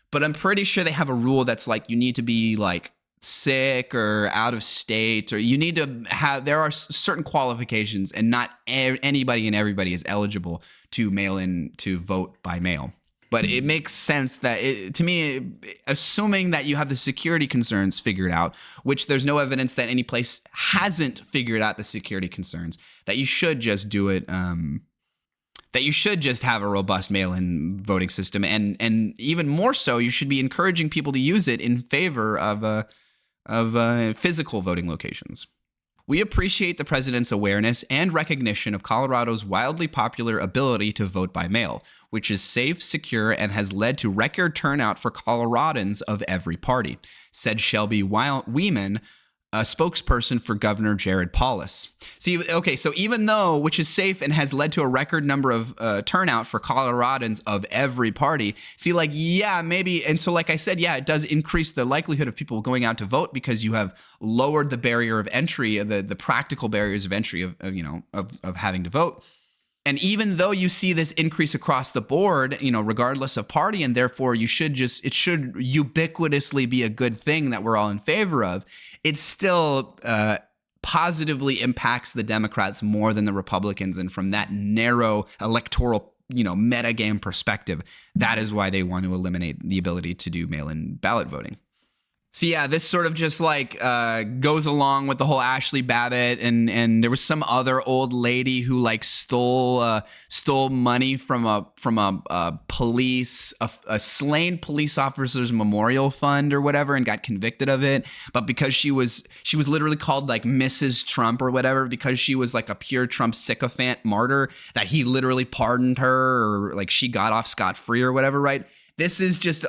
but I'm pretty sure they have a rule that's like you need to be like sick or out of state, or you need to have, there are certain qualifications, and not anybody and everybody is eligible to mail in to vote by mail. But it makes sense that, to me, assuming that you have the security concerns figured out, which there's no evidence that any place hasn't figured out the security concerns, that you should just do it, that you should just have a robust mail-in voting system. And even more so, you should be encouraging people to use it in favor of physical voting locations. We appreciate the president's awareness and recognition of Colorado's wildly popular ability to vote by mail, which is safe, secure, and has led to record turnout for Coloradans of every party, said Shelby Weeman, a spokesperson for Governor Jared Polis. See, okay, so even though, which is safe and has led to a record number of turnout for Coloradans of every party, see, like, yeah, maybe, and so like I said, yeah, it does increase the likelihood of people going out to vote because you have lowered the barrier of entry, the practical barriers of entry of having to vote. And even though you see this increase across the board, you know, regardless of party, and therefore it should ubiquitously be a good thing that we're all in favor of, it still positively impacts the Democrats more than the Republicans. And from that narrow electoral, you know, metagame perspective, that is why they want to eliminate the ability to do mail-in ballot voting. So yeah, this sort of just like goes along with the whole Ashley Babbitt, and there was some other old lady who like stole money from a police, a slain police officer's memorial fund or whatever, and got convicted of it. But because she was literally called like Mrs. Trump or whatever, because she was like a pure Trump sycophant martyr, that he literally pardoned her, or like she got off scot-free or whatever, right? This is just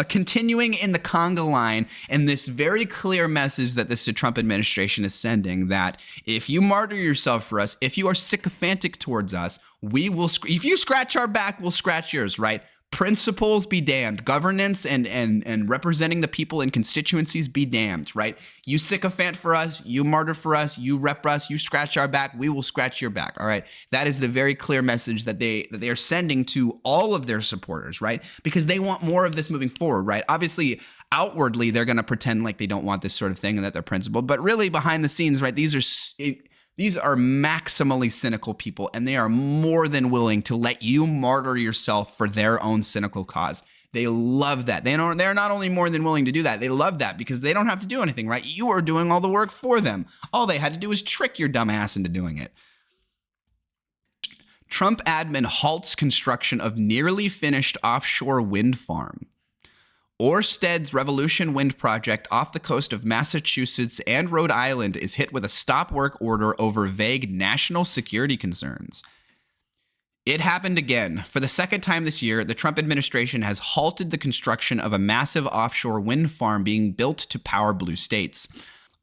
continuing in the conga line, and this very clear message that this Trump administration is sending, that if you martyr yourself for us, if you are sycophantic towards us, we will, if you scratch our back, we'll scratch yours, right? Principles be damned. Governance and representing the people in constituencies be damned, right? You sycophant for us, you martyr for us, you rep us, you scratch our back, we will scratch your back, all right? That is the very clear message that they are sending to all of their supporters, right? Because they want more of this moving forward, right? Obviously, outwardly, they're going to pretend like they don't want this sort of thing and that they're principled, but really behind the scenes, right, these are maximally cynical people, and they are more than willing to let you martyr yourself for their own cynical cause. They love that. They're not only more than willing to do that, they love that because they don't have to do anything, right? You are doing all the work for them. All they had to do was trick your dumb ass into doing it. Trump admin halts construction of nearly finished offshore wind farm. Ørsted's Revolution Wind project off the coast of Massachusetts and Rhode Island is hit with a stop work order over vague national security concerns. It happened again. For the second time this year, the Trump administration has halted the construction of a massive offshore wind farm being built to power blue states.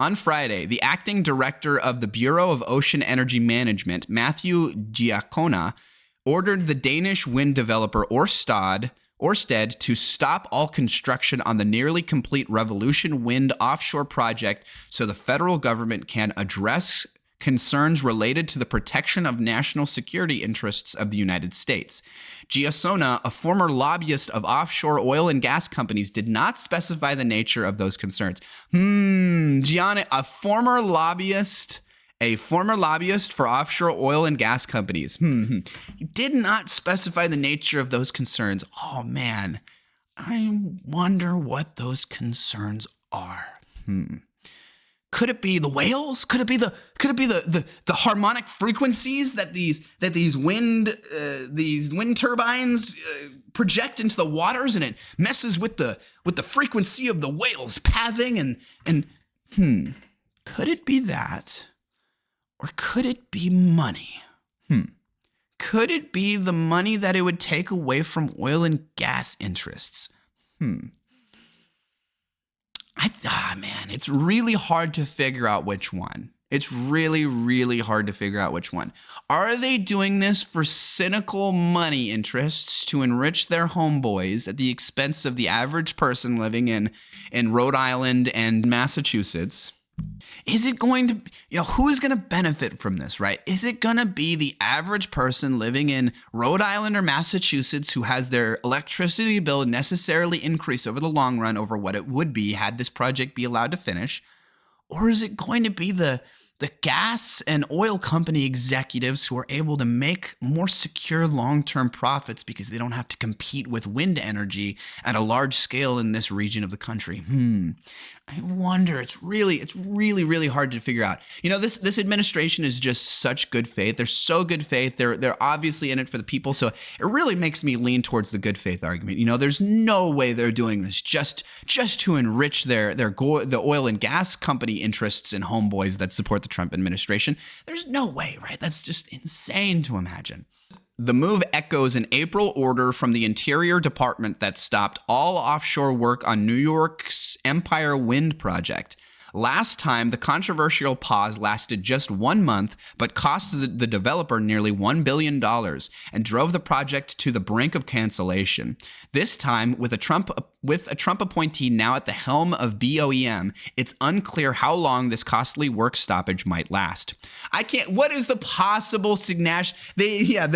On Friday, the acting director of the Bureau of Ocean Energy Management, Matthew Giacona, ordered the Danish wind developer Ørsted to stop all construction on the nearly complete Revolution Wind offshore project so the federal government can address concerns related to the protection of national security interests of the United States. Giacona, a former lobbyist of offshore oil and gas companies, did not specify the nature of those concerns. Gianna, a former lobbyist for offshore oil and gas companies. He did not specify the nature of those concerns. Oh man, I wonder what those concerns are. Could it be the whales? Could it be the harmonic frequencies that these wind turbines project into the waters, and it messes with the frequency of the whales pathing and could it be that? Or could it be money? Could it be the money that it would take away from oil and gas interests? Man, it's really hard to figure out which one. It's really, really hard to figure out which one. Are they doing this for cynical money interests to enrich their homeboys at the expense of the average person living in Rhode Island and Massachusetts? Is it going to, who's going to benefit from this, right? Is it going to be the average person living in Rhode Island or Massachusetts who has their electricity bill necessarily increase over the long run over what it would be had this project be allowed to finish? Or is it going to be the gas and oil company executives who are able to make more secure long-term profits because they don't have to compete with wind energy at a large scale in this region of the country? I wonder. It's really, really hard to figure out. This administration is just such good faith. They're so good faith. They're obviously in it for the people. So it really makes me lean towards the good faith argument. There's no way they're doing this just to enrich the oil and gas company interests and homeboys that support the Trump administration. There's no way, right? That's just insane to imagine. The move echoes an April order from the Interior Department that stopped all offshore work on New York's Empire Wind project. Last time, the controversial pause lasted just 1 month, but cost the developer nearly $1 billion and drove the project to the brink of cancellation. This time, with a Trump appointee now at the helm of BOEM, it's unclear how long this costly work stoppage might last. What is the possible the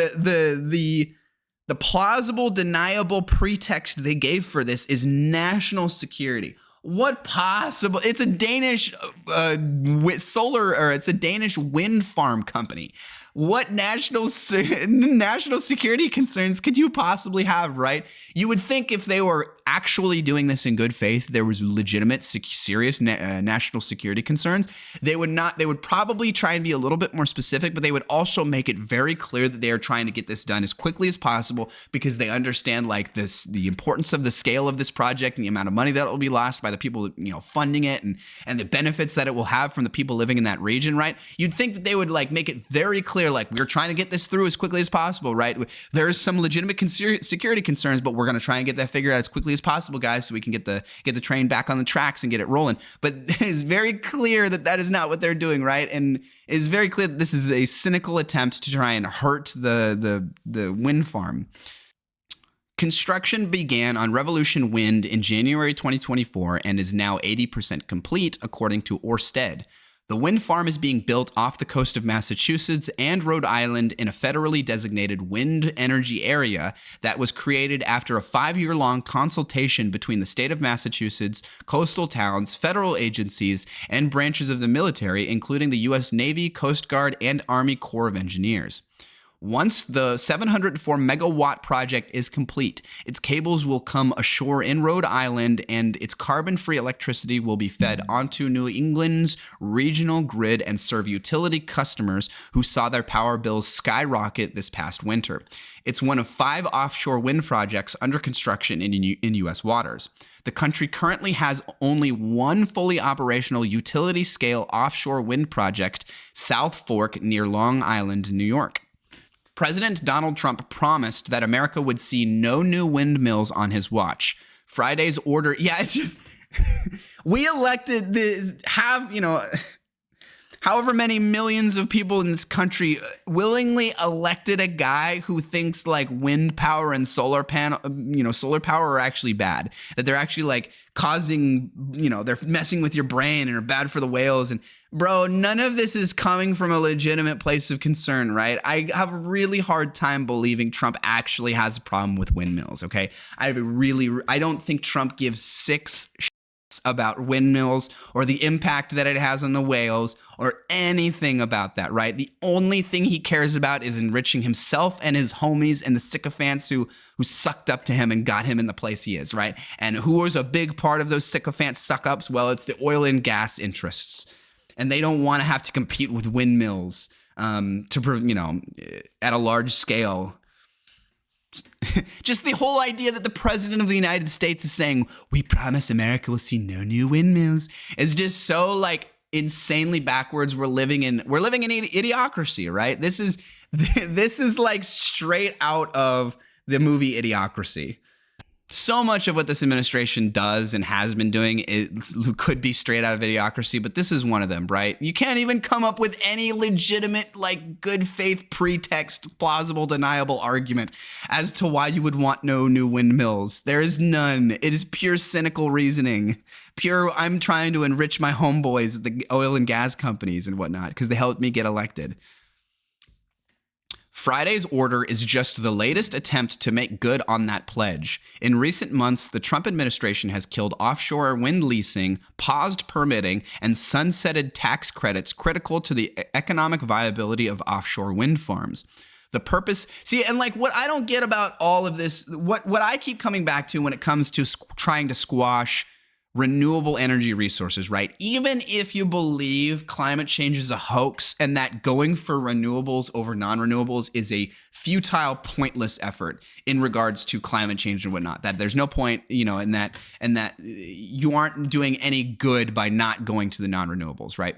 plausible, deniable pretext they gave for this is national security. What possible? It's a Danish it's a Danish wind farm company. What national security concerns could you possibly have, right? You would think if they were actually doing this in good faith, there was legitimate, serious national security concerns. They would probably try and be a little bit more specific, but they would also make it very clear that they are trying to get this done as quickly as possible because they understand the importance of the scale of this project and the amount of money that will be lost by the people, funding it and the benefits that it will have from the people living in that region, right? You'd think that they would make it very clear, we're trying to get this through as quickly as possible, right? There's some legitimate security concerns, but we're going to try and get that figured out as quickly as possible, guys, so we can get the train back on the tracks and get it rolling. But it's very clear that is not what they're doing, right? And it's very clear that this is a cynical attempt to try and hurt the wind farm. Construction began on Revolution Wind in January 2024 and is now 80% complete, according to Ørsted. The wind farm is being built off the coast of Massachusetts and Rhode Island in a federally designated wind energy area that was created after a 5-year-long consultation between the state of Massachusetts, coastal towns, federal agencies, and branches of the military, including the U.S. Navy, Coast Guard, and Army Corps of Engineers. Once the 704 megawatt project is complete, its cables will come ashore in Rhode Island and its carbon-free electricity will be fed onto New England's regional grid and serve utility customers who saw their power bills skyrocket this past winter. It's one of 5 offshore wind projects under construction in U.S. waters. The country currently has only one fully operational utility-scale offshore wind project, South Fork near Long Island, New York. President Donald Trump promised that America would see no new windmills on his watch. Friday's order, it's just, we elected however many millions of people in this country willingly elected a guy who thinks wind power and solar power are actually bad, that they're actually causing, they're messing with your brain and are bad for the whales. And bro, none of this is coming from a legitimate place of concern, right? I have a really hard time believing Trump actually has a problem with windmills, okay? I don't think Trump gives 6 about windmills or the impact that it has on the whales or anything about that, right? The only thing he cares about is enriching himself and his homies and the sycophants who sucked up to him and got him in the place he is, right? And who was a big part of those sycophant suck-ups? Well, it's the oil and gas interests. And they don't want to have to compete with windmills at a large scale. Just the whole idea that the president of the United States is saying, we promise America will see no new windmills, is just so insanely backwards. We're living in idiocracy, right? This is straight out of the movie Idiocracy. So much of what this administration does and has been doing could be straight out of Idiocracy, but this is one of them, right? You can't even come up with any legitimate, like, good faith pretext, plausible, deniable argument as to why you would want no new windmills. There is none. It is pure cynical reasoning. Pure, I'm trying to enrich my homeboys at the oil and gas companies and whatnot because they helped me get elected. Friday's order is just the latest attempt to make good on that pledge. In recent months, the Trump administration has killed offshore wind leasing, paused permitting, and sunsetted tax credits critical to the economic viability of offshore wind farms. The purpose, see, and like what I don't get about all of this, what I keep coming back to when it comes to trying to squash renewable energy resources, right? Even if you believe climate change is a hoax and that going for renewables over non-renewables is a futile, pointless effort in regards to climate change and whatnot, that there's no point, in that you aren't doing any good by not going to the non-renewables, right?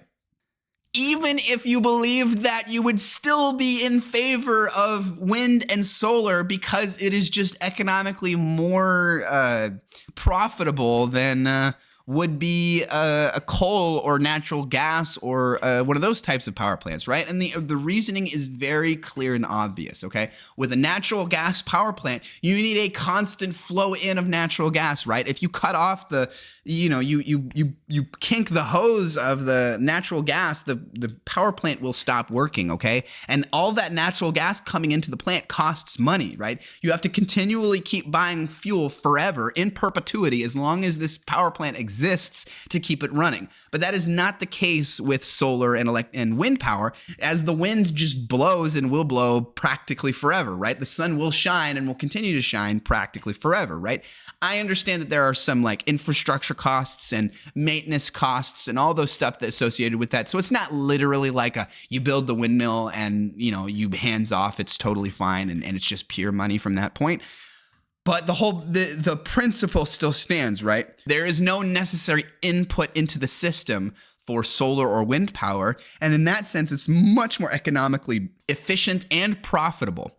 Even if you believed that, you would still be in favor of wind and solar because it is just economically more profitable than would be a coal or natural gas or one of those types of power plants, right? And the reasoning is very clear and obvious, okay? With a natural gas power plant, you need a constant flow in of natural gas, right? If you cut off you kink the hose of the natural gas, the power plant will stop working, okay? And all that natural gas coming into the plant costs money, right? You have to continually keep buying fuel forever in perpetuity as long as this power plant exists to keep it running. But that is not the case with solar and wind power, as the wind just blows and will blow practically forever, right? The sun will shine and will continue to shine practically forever, right? I understand that there are some like infrastructure costs and maintenance costs and all those stuff that associated with that. So it's not literally like you build the windmill and, you hands off, it's totally fine and it's just pure money from that point. But the principle still stands, right? There is no necessary input into the system for solar or wind power. And in that sense, it's much more economically efficient and profitable,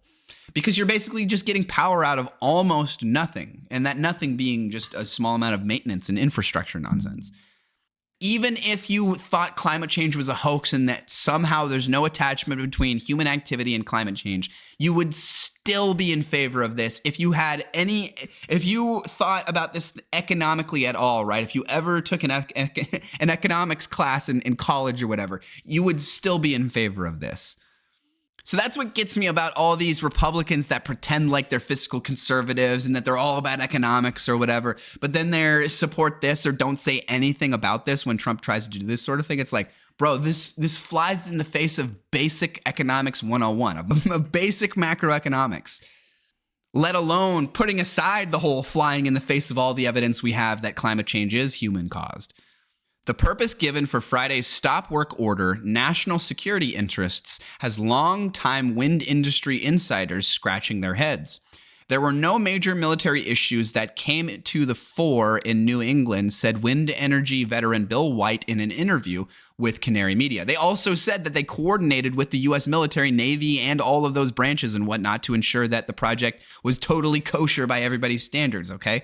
because you're basically just getting power out of almost nothing, and that nothing being just a small amount of maintenance and infrastructure nonsense. Even if you thought climate change was a hoax and that somehow there's no attachment between human activity and climate change, you would still be in favor of this if you thought about this economically at all, right? If you ever took an economics class in college or whatever, you would still be in favor of this. So that's what gets me about all these Republicans that pretend like they're fiscal conservatives and that they're all about economics or whatever, but then they support this or don't say anything about this when Trump tries to do this sort of thing. It's like, bro, this flies in the face of basic economics 101, a basic macroeconomics, let alone putting aside the whole flying in the face of all the evidence we have that climate change is human caused. The purpose given for Friday's stop work order, national security interests, has long-time wind industry insiders scratching their heads. There were no major military issues that came to the fore in New England, said wind energy veteran Bill White in an interview with Canary Media. They also said that they coordinated with the U.S. military, Navy, and all of those branches and whatnot to ensure that the project was totally kosher by everybody's standards, okay?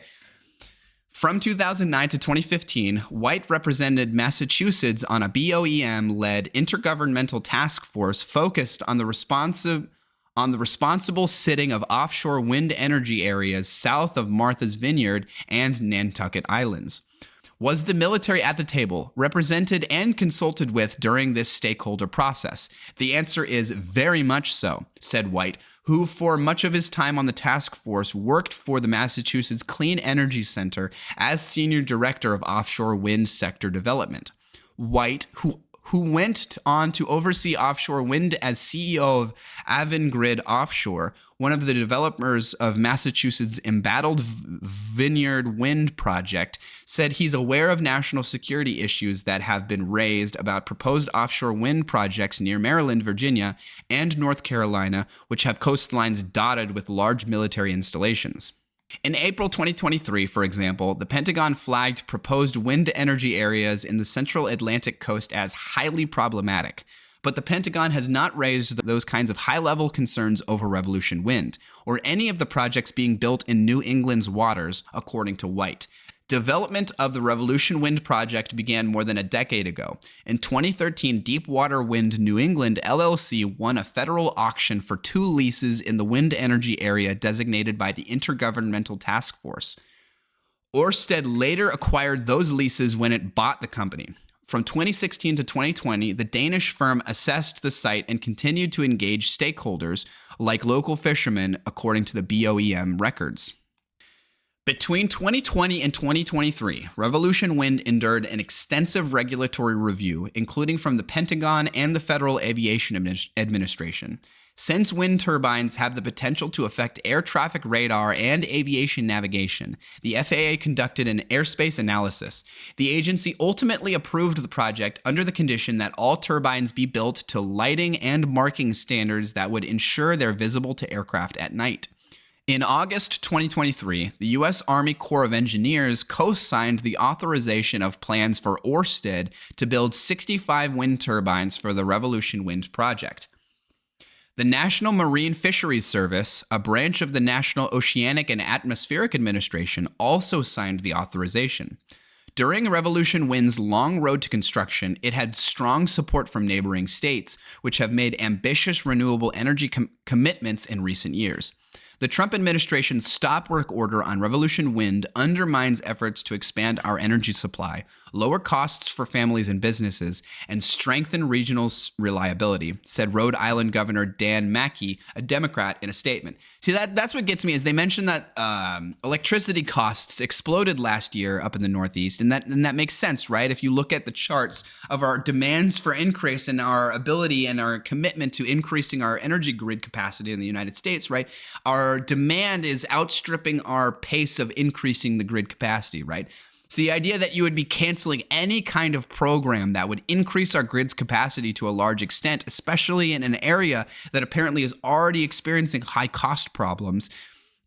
From 2009 to 2015, White represented Massachusetts on a BOEM-led intergovernmental task force focused on the responsible sitting of offshore wind energy areas south of Martha's Vineyard and Nantucket Islands. Was the military at the table, represented and consulted with during this stakeholder process? The answer is very much so, said White, who for much of his time on the task force worked for the Massachusetts Clean Energy Center as senior director of offshore wind sector development. White, who went on to oversee offshore wind as CEO of Avangrid Offshore, one of the developers of Massachusetts' embattled Vineyard Wind project, said he's aware of national security issues that have been raised about proposed offshore wind projects near Maryland, Virginia, and North Carolina, which have coastlines dotted with large military installations. In April 2023, for example, the Pentagon flagged proposed wind energy areas in the central Atlantic coast as highly problematic. but the Pentagon has not raised those kinds of high-level concerns over Revolution Wind, or any of the projects being built in New England's waters, according to White. Development of the Revolution Wind project began more than a decade ago. In 2013, Deepwater Wind New England LLC won a federal auction for 2 leases in the wind energy area designated by the Intergovernmental Task Force. Ørsted later acquired those leases when it bought the company. From 2016 to 2020, the Danish firm assessed the site and continued to engage stakeholders like local fishermen, according to the BOEM records. Between 2020 and 2023, Revolution Wind endured an extensive regulatory review, including from the Pentagon and the Federal Aviation Administration. Since wind turbines have the potential to affect air traffic radar and aviation navigation, the FAA conducted an airspace analysis. The agency ultimately approved the project under the condition that all turbines be built to lighting and marking standards that would ensure they're visible to aircraft at night. In August 2023, the U.S. Army Corps of Engineers co-signed the authorization of plans for Ørsted to build 65 wind turbines for the Revolution Wind project. The National Marine Fisheries Service, a branch of the National Oceanic and Atmospheric Administration, also signed the authorization. During Revolution Wind's long road to construction, it had strong support from neighboring states, which have made ambitious renewable energy commitments in recent years. The Trump administration's stop work order on Revolution Wind undermines efforts to expand our energy supply, lower costs for families and businesses, and strengthen regional reliability, said Rhode Island Governor Dan Mackey, a Democrat, in a statement. See, that's what gets me, is they mentioned that electricity costs exploded last year up in the Northeast, and that makes sense, right? If you look at the charts of our demands for increase and our ability and our commitment to increasing our energy grid capacity in the United States, right? Our demand is outstripping our pace of increasing the grid capacity, right? So the idea that you would be canceling any kind of program that would increase our grid's capacity to a large extent, especially in an area that apparently is already experiencing high cost problems,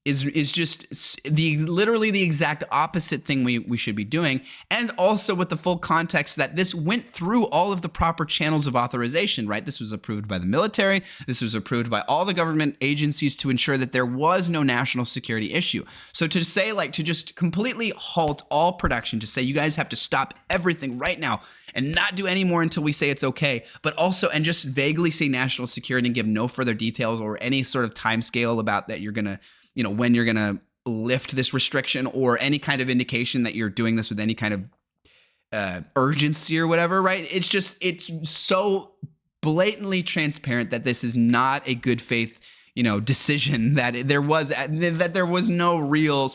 is just literally the exact opposite thing we should be doing. And also with the full context that this went through all of the proper channels of authorization, right? This was approved by the military. This was approved by all the government agencies to ensure that there was no national security issue. So to say, like, to just completely halt all production, to say you guys have to stop everything right now and not do any more until we say it's okay, but also, and just vaguely say national security and give no further details or any sort of time scale about that you're going to, when you're going to lift this restriction, or any kind of indication that you're doing this with any kind of urgency or whatever, right? It's so blatantly transparent that this is not a good faith, decision, that there was no real,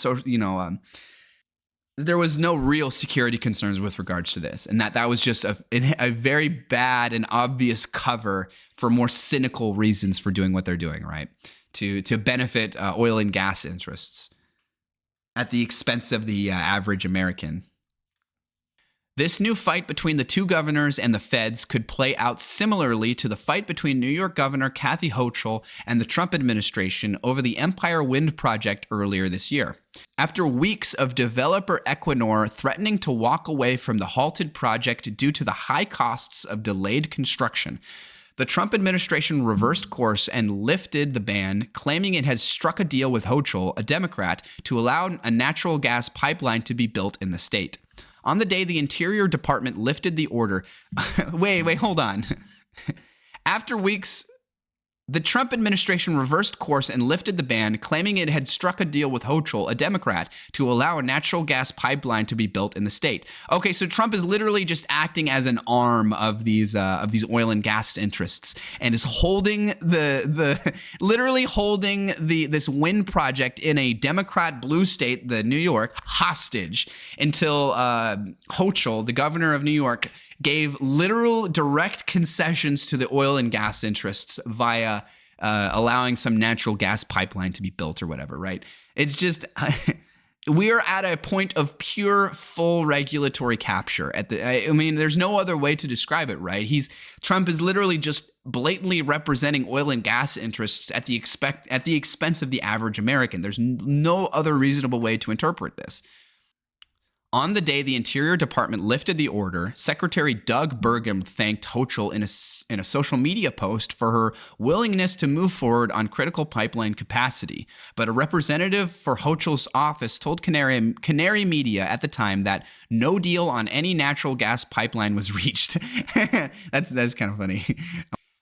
there was no real security concerns with regards to this, and that was just a very bad and obvious cover for more cynical reasons for doing what they're doing, right? To benefit oil and gas interests at the expense of the average American. This new fight between the two governors and the feds could play out similarly to the fight between New York Governor Kathy Hochul and the Trump administration over the Empire Wind project earlier this year. After weeks of developer Equinor threatening to walk away from the halted project due to the high costs of delayed construction, the Trump administration reversed course and lifted the ban, claiming it has struck a deal with Hochul, a Democrat, to allow a natural gas pipeline to be built in the state. On the day the Interior Department lifted the order, wait, hold on. After weeks, the Trump administration reversed course and lifted the ban, claiming it had struck a deal with Hochul, a Democrat, to allow a natural gas pipeline to be built in the state. Okay, so Trump is literally just acting as an arm of these oil and gas interests, and is holding literally holding this wind project in a Democrat blue state, the New York, hostage until Hochul, the governor of New York, gave literal direct concessions to the oil and gas interests via allowing some natural gas pipeline to be built or whatever, right? It's just, we are at a point of pure full regulatory capture. There's no other way to describe it, right? Trump is literally just blatantly representing oil and gas interests at the expense of the average American. There's no other reasonable way to interpret this. On the day the Interior Department lifted the order, Secretary Doug Burgum thanked Hochul in a social media post for her willingness to move forward on critical pipeline capacity. But a representative for Hochul's office told Canary Media at the time that no deal on any natural gas pipeline was reached. That's kind of funny.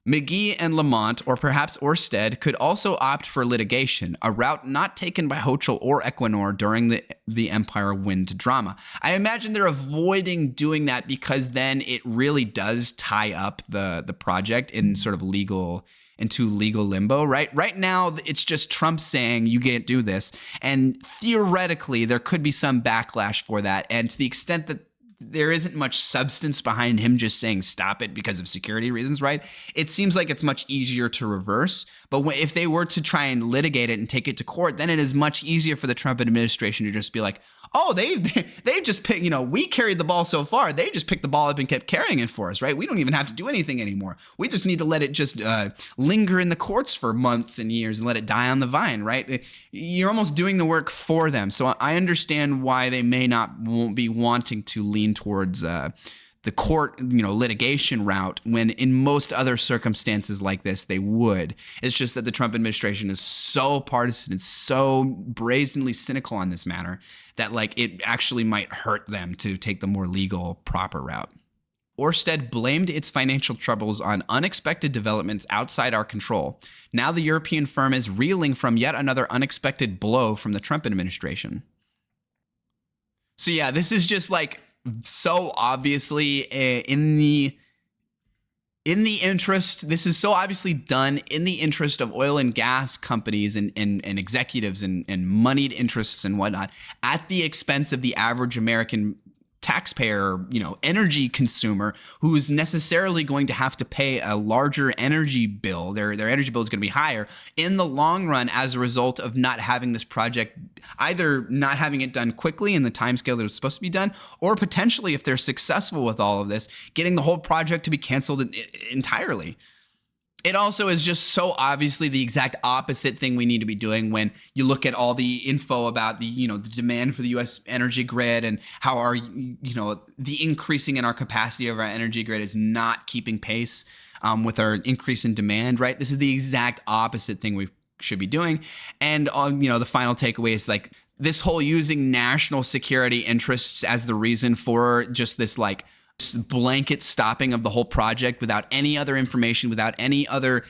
McGee and Lamont, or perhaps Ørsted, could also opt for litigation, a route not taken by Hochul or Equinor during the Empire Wind drama. I imagine they're avoiding doing that because then it really does tie up the project in sort of legal limbo, right? Right now, it's just Trump saying you can't do this. And theoretically, there could be some backlash for that. And to the extent that there isn't much substance behind him just saying stop it because of security reasons, right? It seems like it's much easier to reverse. But if they were to try and litigate it and take it to court, then it is much easier for the Trump administration to just be like, oh, they've just picked, we carried the ball so far. They just picked the ball up and kept carrying it for us, right? We don't even have to do anything anymore. We just need to let it just linger in the courts for months and years and let it die on the vine, right? You're almost doing the work for them. So I understand why they won't be wanting to lean towards the court, litigation route, when in most other circumstances like this, they would. It's just that the Trump administration is so partisan and so brazenly cynical on this matter that it actually might hurt them to take the more legal, proper route. Ørsted blamed its financial troubles on unexpected developments outside our control. Now the European firm is reeling from yet another unexpected blow from the Trump administration. So yeah, this is just so obviously in the interest, this is so obviously done in the interest of oil and gas companies and executives and moneyed interests and whatnot, at the expense of the average American taxpayer, energy consumer, who's necessarily going to have to pay a larger energy bill. Their energy bill is going to be higher in the long run as a result of not having this project, either not having it done quickly in the timescale that it was supposed to be done, or potentially, if they're successful with all of this, getting the whole project to be canceled entirely. It also is just so obviously the exact opposite thing we need to be doing when you look at all the info about the demand for the U.S. energy grid and how the increasing in our capacity of our energy grid is not keeping pace with our increase in demand, right? This is the exact opposite thing we should be doing. And, the final takeaway is this whole using national security interests as the reason for just this blanket stopping of the whole project without any other information, without any other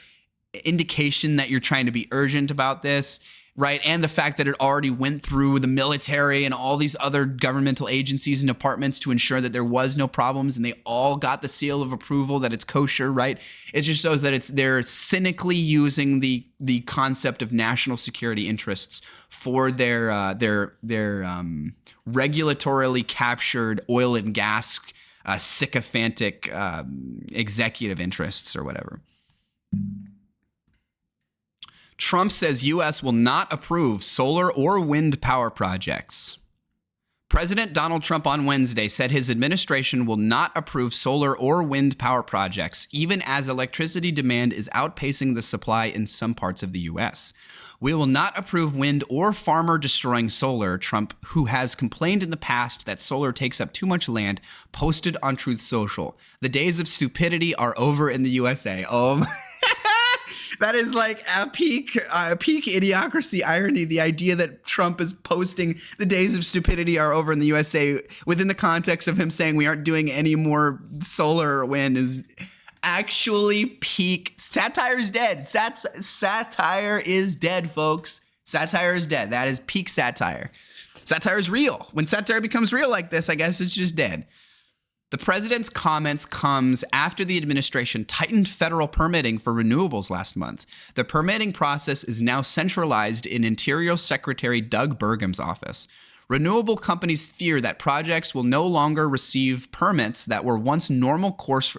indication that you're trying to be urgent about this, right? And the fact that it already went through the military and all these other governmental agencies and departments to ensure that there was no problems, and they all got the seal of approval that it's kosher, right? It just shows that they're cynically using the concept of national security interests for their regulatorily captured oil and gas sycophantic executive interests or whatever. Trump says U.S. will not approve solar or wind power projects. President Donald Trump on Wednesday said his administration will not approve solar or wind power projects, even as electricity demand is outpacing the supply in some parts of the U.S. We will not approve wind or farmer-destroying solar, Trump, who has complained in the past that solar takes up too much land, posted on Truth Social. The days of stupidity are over in the USA. That is a peak idiocracy irony. The idea that Trump is posting the days of stupidity are over in the USA within the context of him saying we aren't doing any more solar or wind is actually peak. Satire is dead. Satire is dead, folks. Satire is dead. That is peak satire. Satire is real. When satire becomes real like this, I guess it's just dead. The president's comments comes after the administration tightened federal permitting for renewables last month. The permitting process is now centralized in Interior Secretary Doug Burgum's office. Renewable companies fear that projects will no longer receive permits that were once normal course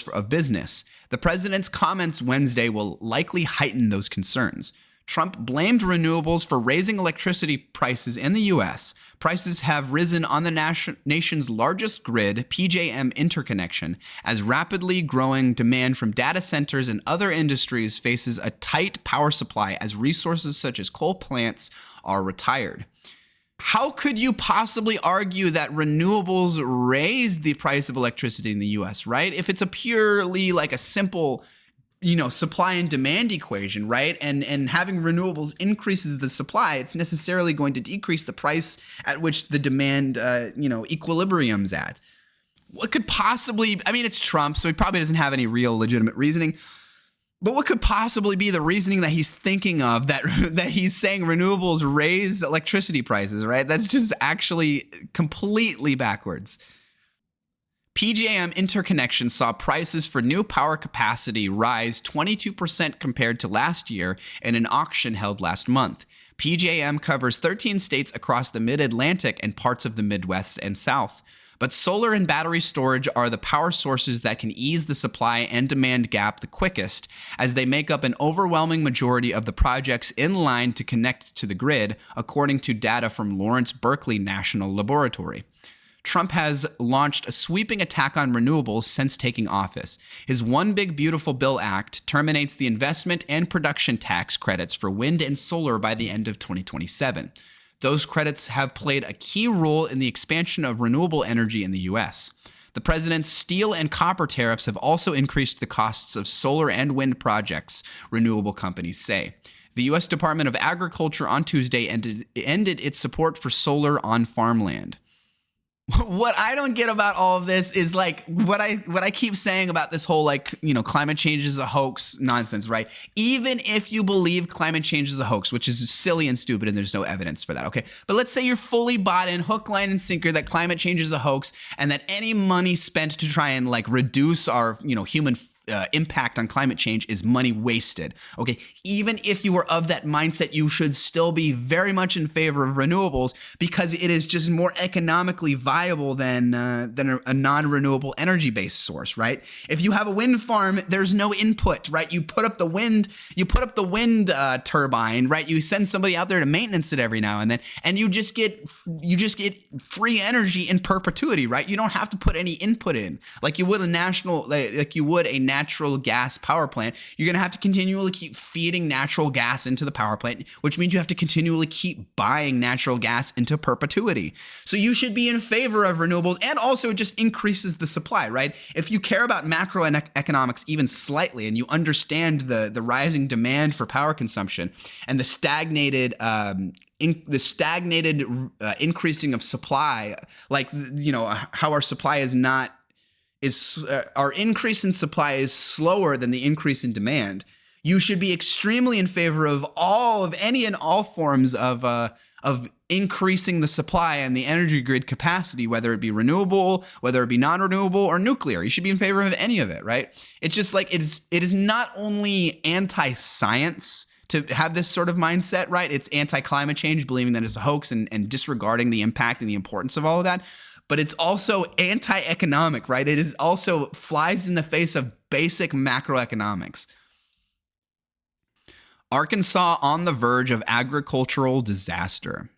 of business. The president's comments Wednesday will likely heighten those concerns. Trump blamed renewables for raising electricity prices in the U.S. Prices have risen on the nation's largest grid, PJM interconnection, as rapidly growing demand from data centers and other industries faces a tight power supply as resources such as coal plants are retired. How could you possibly argue that renewables raise the price of electricity in the US, right? If it's a purely like a simple, supply and demand equation, right? And having renewables increases the supply, it's necessarily going to decrease the price at which the demand, equilibrium's at. What could possibly, it's Trump, so he probably doesn't have any real legitimate reasoning. But what could possibly be the reasoning that he's thinking of that he's saying renewables raise electricity prices, right? That's just actually completely backwards. PJM Interconnection saw prices for new power capacity rise 22% compared to last year in an auction held last month. PJM covers 13 states across the Mid-Atlantic and parts of the Midwest and South. But solar and battery storage are the power sources that can ease the supply and demand gap the quickest, as they make up an overwhelming majority of the projects in line to connect to the grid, according to data from Lawrence Berkeley National Laboratory. Trump has launched a sweeping attack on renewables since taking office. His One Big Beautiful Bill Act terminates the investment and production tax credits for wind and solar by the end of 2027. Those credits have played a key role in the expansion of renewable energy in the U.S. The president's steel and copper tariffs have also increased the costs of solar and wind projects, renewable companies say. The U.S. Department of Agriculture on Tuesday ended its support for solar on farmland. What I don't get about all of this is like what I keep saying about this whole climate change is a hoax nonsense, right? Even if you believe climate change is a hoax, which is silly and stupid and there's no evidence for that, okay? But let's say you're fully bought in hook, line, and sinker that climate change is a hoax and that any money spent to try and reduce our, human impact on climate change is money wasted. Okay, even if you are of that mindset, you should still be very much in favor of renewables because it is just more economically viable than a non-renewable energy-based source, right? If you have a wind farm, there's no input, right? You put up the wind turbine, right? You send somebody out there to maintenance it every now and then, and you just get free energy in perpetuity, right? You don't have to put any input in like you would a natural gas power plant. You're going to have to continually keep feeding natural gas into the power plant, which means you have to continually keep buying natural gas into perpetuity. So you should be in favor of renewables, and also it just increases the supply, right? If you care about macroeconomics even slightly and you understand the rising demand for power consumption and the stagnated increasing of supply, how our supply our increase in supply is slower than the increase in demand, you should be extremely in favor of any and all forms of increasing the supply and the energy grid capacity, whether it be renewable, whether it be non-renewable or nuclear. You should be in favor of any of it, right? It's just like it is not only anti-science to have this sort of mindset, right? It's anti-climate change, believing that it's a hoax and disregarding the impact and the importance of all of that. But it's also anti-economic, right? It is also flies in the face of basic macroeconomics. Arkansas on the verge of agricultural disaster.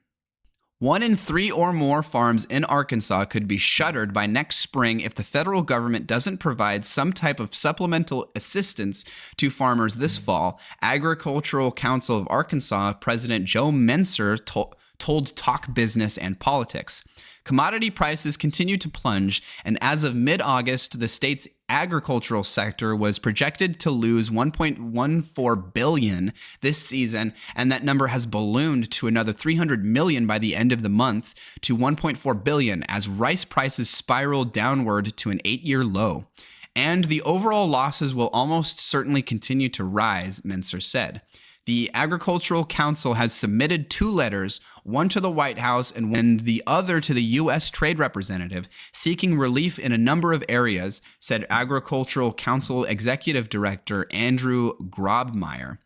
1 in 3 or more farms in Arkansas could be shuttered by next spring if the federal government doesn't provide some type of supplemental assistance to farmers this fall, Agricultural Council of Arkansas President Joe Menser told Talk Business and Politics. Commodity prices continue to plunge, and as of mid-August, the state's agricultural sector was projected to lose $1.14 billion this season, and that number has ballooned to another $300 million by the end of the month to $1.4 billion as rice prices spiraled downward to an 8-year low. And the overall losses will almost certainly continue to rise, Menser said. The Agricultural Council has submitted 2 letters, one to the White House and the other to the U.S. Trade Representative, seeking relief in a number of areas, said Agricultural Council Executive Director Andrew Grobmeier.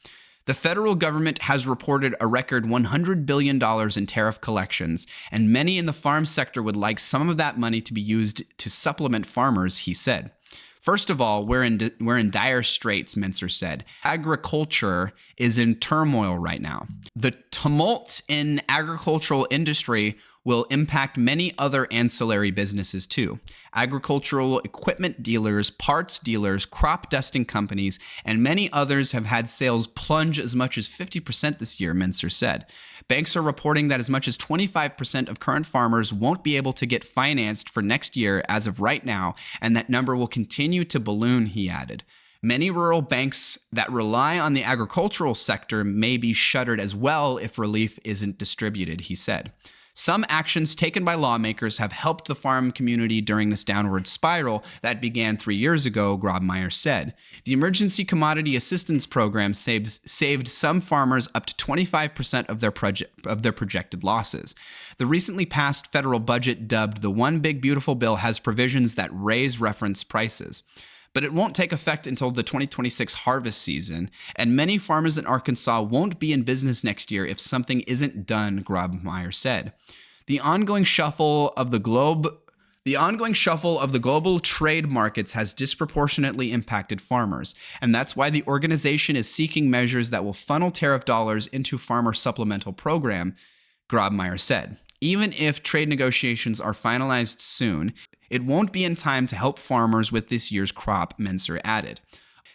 The federal government has reported a record $100 billion in tariff collections, and many in the farm sector would like some of that money to be used to supplement farmers, he said. First of all, we're in dire straits, Menser said. Agriculture is in turmoil right now. The tumult in agricultural industry will impact many other ancillary businesses too. Agricultural equipment dealers, parts dealers, crop dusting companies, and many others have had sales plunge as much as 50% this year, Mincer said. Banks are reporting that as much as 25% of current farmers won't be able to get financed for next year as of right now, and that number will continue to balloon, he added. Many rural banks that rely on the agricultural sector may be shuttered as well if relief isn't distributed, he said. Some actions taken by lawmakers have helped the farm community during this downward spiral that began 3 years ago, Grobmeier said. The Emergency Commodity Assistance Program saved some farmers up to 25% of their projected losses. The recently passed federal budget, dubbed the One Big Beautiful Bill, has provisions that raise reference prices. But it won't take effect until the 2026 harvest season, and many farmers in Arkansas won't be in business next year if something isn't done, Grobmeier said. The ongoing shuffle of the global trade markets has disproportionately impacted farmers, and that's why the organization is seeking measures that will funnel tariff dollars into farmer supplemental program, Grobmeier said. Even if trade negotiations are finalized soon, it won't be in time to help farmers with this year's crop, Mincer added.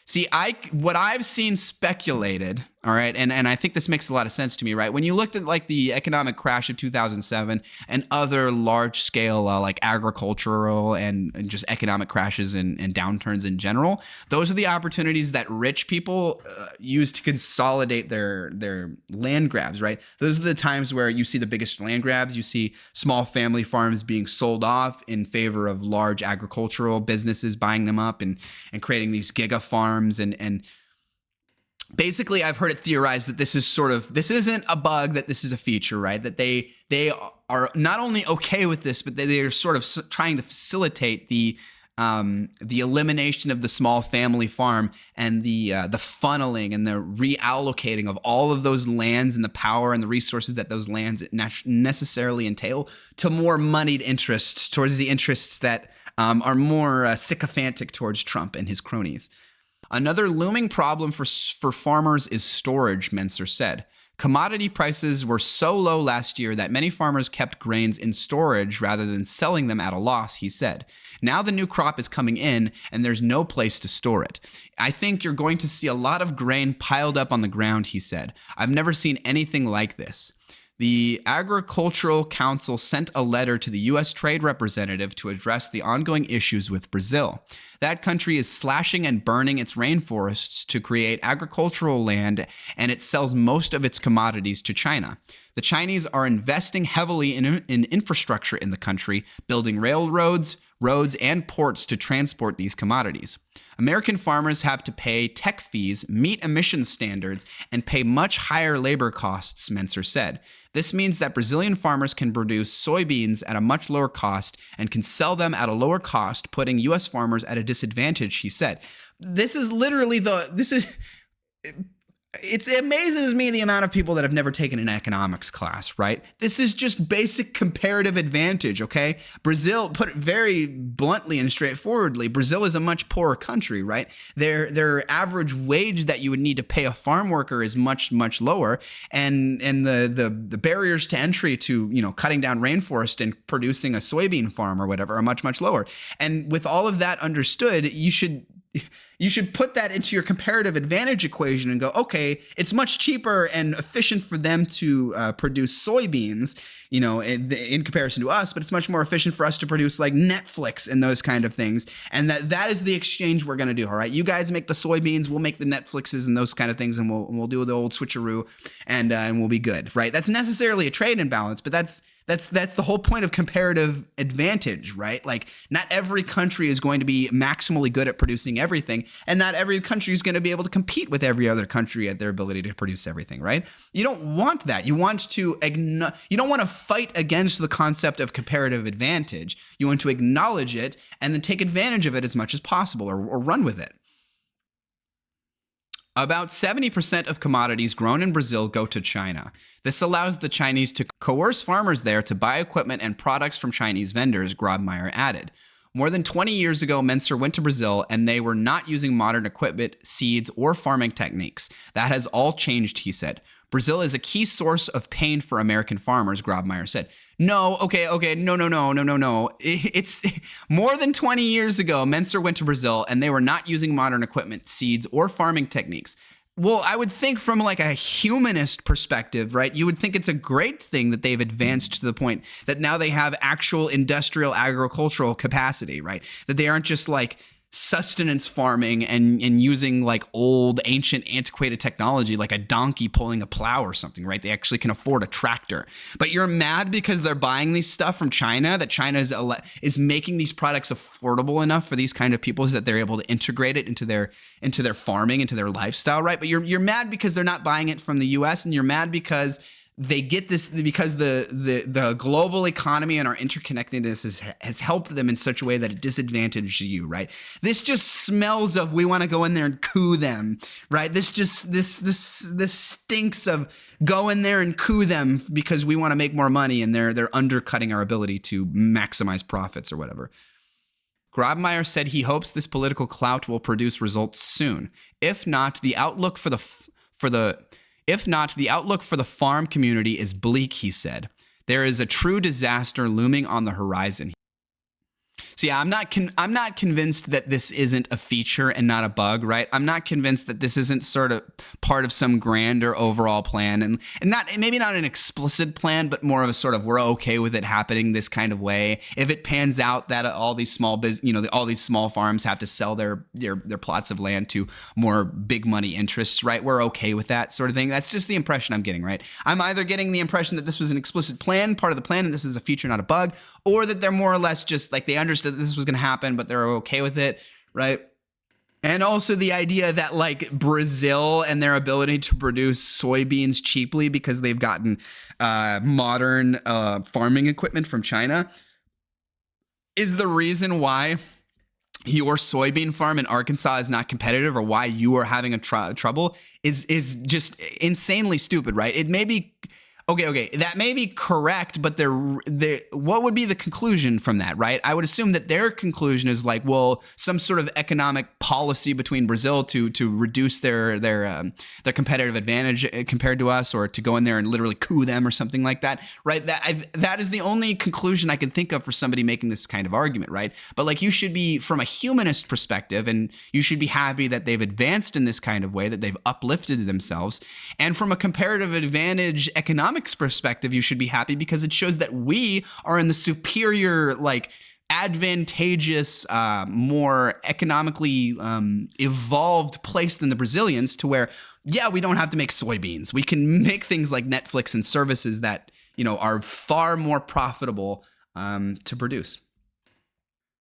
See, what I've seen speculated, all right, and I think this makes a lot of sense to me, right? When you looked at like the economic crash of 2007 and other large scale like agricultural and just economic crashes and downturns in general, those are the opportunities that rich people use to consolidate their land grabs, right? Those are the times where you see the biggest land grabs. You see small family farms being sold off in favor of large agricultural businesses buying them up and creating these giga farms and basically, I've heard it theorized that this isn't a bug, that this is a feature, right? That they are not only okay with this, but they are sort of trying to facilitate the elimination of the small family farm and the funneling and the reallocating of all of those lands and the power and the resources that those lands necessarily entail to more moneyed interests, towards the interests that are more sycophantic towards Trump and his cronies. Another looming problem for farmers is storage, Mincer said. Commodity prices were so low last year that many farmers kept grains in storage rather than selling them at a loss, he said. Now the new crop is coming in and there's no place to store it. I think you're going to see a lot of grain piled up on the ground, he said. I've never seen anything like this. The Agricultural Council sent a letter to the U.S. Trade Representative to address the ongoing issues with Brazil. That country is slashing and burning its rainforests to create agricultural land, and it sells most of its commodities to China. The Chinese are investing heavily in infrastructure in the country, building railroads, roads, and ports to transport these commodities. American farmers have to pay tech fees, meet emission standards, and pay much higher labor costs, Mincer said. This means that Brazilian farmers can produce soybeans at a much lower cost and can sell them at a lower cost, putting U.S. farmers at a disadvantage, he said. It amazes me the amount of people that have never taken an economics class, right? This is just basic comparative advantage, okay? Brazil, put it very bluntly and straightforwardly, Brazil is a much poorer country, right? Their average wage that you would need to pay a farm worker is much, much lower. And the barriers to entry to, cutting down rainforest and producing a soybean farm or whatever are much, much lower. And with all of that understood, you should put that into your comparative advantage equation and go, okay, it's much cheaper and efficient for them to produce soybeans, in comparison to us, but it's much more efficient for us to produce like Netflix and those kind of things. And that is the exchange we're going to do. All right. You guys make the soybeans, we'll make the Netflixes and those kind of things. And we'll do the old switcheroo and we'll be good. Right. That's necessarily a trade imbalance, but that's the whole point of comparative advantage, right? Like not every country is going to be maximally good at producing everything, and not every country is going to be able to compete with every other country at their ability to produce everything, right? You don't want that. You don't want to fight against the concept of comparative advantage. You want to acknowledge it and then take advantage of it as much as possible or run with it. About 70% of commodities grown in Brazil go to China. This allows the Chinese to coerce farmers there to buy equipment and products from Chinese vendors, Grobmeier added. More than 20 years ago, Mincer went to Brazil and they were not using modern equipment, seeds, or farming techniques. That has all changed, he said. Brazil is a key source of pain for American farmers, Grobmeier said. No, okay, no. It's more than 20 years ago. Menser went to Brazil and they were not using modern equipment, seeds, or farming techniques. Well, I would think from like a humanist perspective, right? You would think it's a great thing that they've advanced to the point that now they have actual industrial agricultural capacity, right? That they aren't just like sustenance farming and using like old ancient antiquated technology like a donkey pulling a plow or something, right? They actually can afford a tractor. But you're mad because they're buying these stuff from China, that China is making these products affordable enough for these kind of people so that they're able to integrate it into their farming, into their lifestyle, right? But you're mad because they're not buying it from the US, and you're mad because they get this because the global economy and our interconnectedness has helped them in such a way that it disadvantages you, right? This just smells of we want to go in there and coup them, right? This stinks of go in there and coup them because we want to make more money, and they're undercutting our ability to maximize profits or whatever. Grabmaier said he hopes this political clout will produce results soon. If not, the outlook for the farm community is bleak, he said. There is a true disaster looming on the horizon. So yeah, I'm not convinced that this isn't a feature and not a bug, right? I'm not convinced that this isn't sort of part of some grander overall plan, and maybe not an explicit plan, but more of a sort of we're okay with it happening this kind of way. If it pans out that all these small all these small farms have to sell their plots of land to more big money interests, right? We're okay with that sort of thing. That's just the impression I'm getting, right? I'm either getting the impression that this was an explicit plan, part of the plan, and this is a feature, not a bug, or that they're more or less just like they understood that this was going to happen, but they're okay with it, right? And also the idea that like Brazil and their ability to produce soybeans cheaply because they've gotten modern farming equipment from China is the reason why your soybean farm in Arkansas is not competitive, or why you are having a trouble is just insanely stupid, right? It may be Okay, that may be correct, but what would be the conclusion from that, right? I would assume that their conclusion is like, well, some sort of economic policy between Brazil to reduce their competitive advantage compared to us, or to go in there and literally coup them or something like that, right? That is the only conclusion I can think of for somebody making this kind of argument, right? But like, you should be, from a humanist perspective, and you should be happy that they've advanced in this kind of way, that they've uplifted themselves, and from a comparative advantage economic perspective, you should be happy because it shows that we are in the superior, like advantageous, more economically evolved place than the Brazilians, to where, yeah, we don't have to make soybeans. We can make things like Netflix and services that, are far more profitable to produce.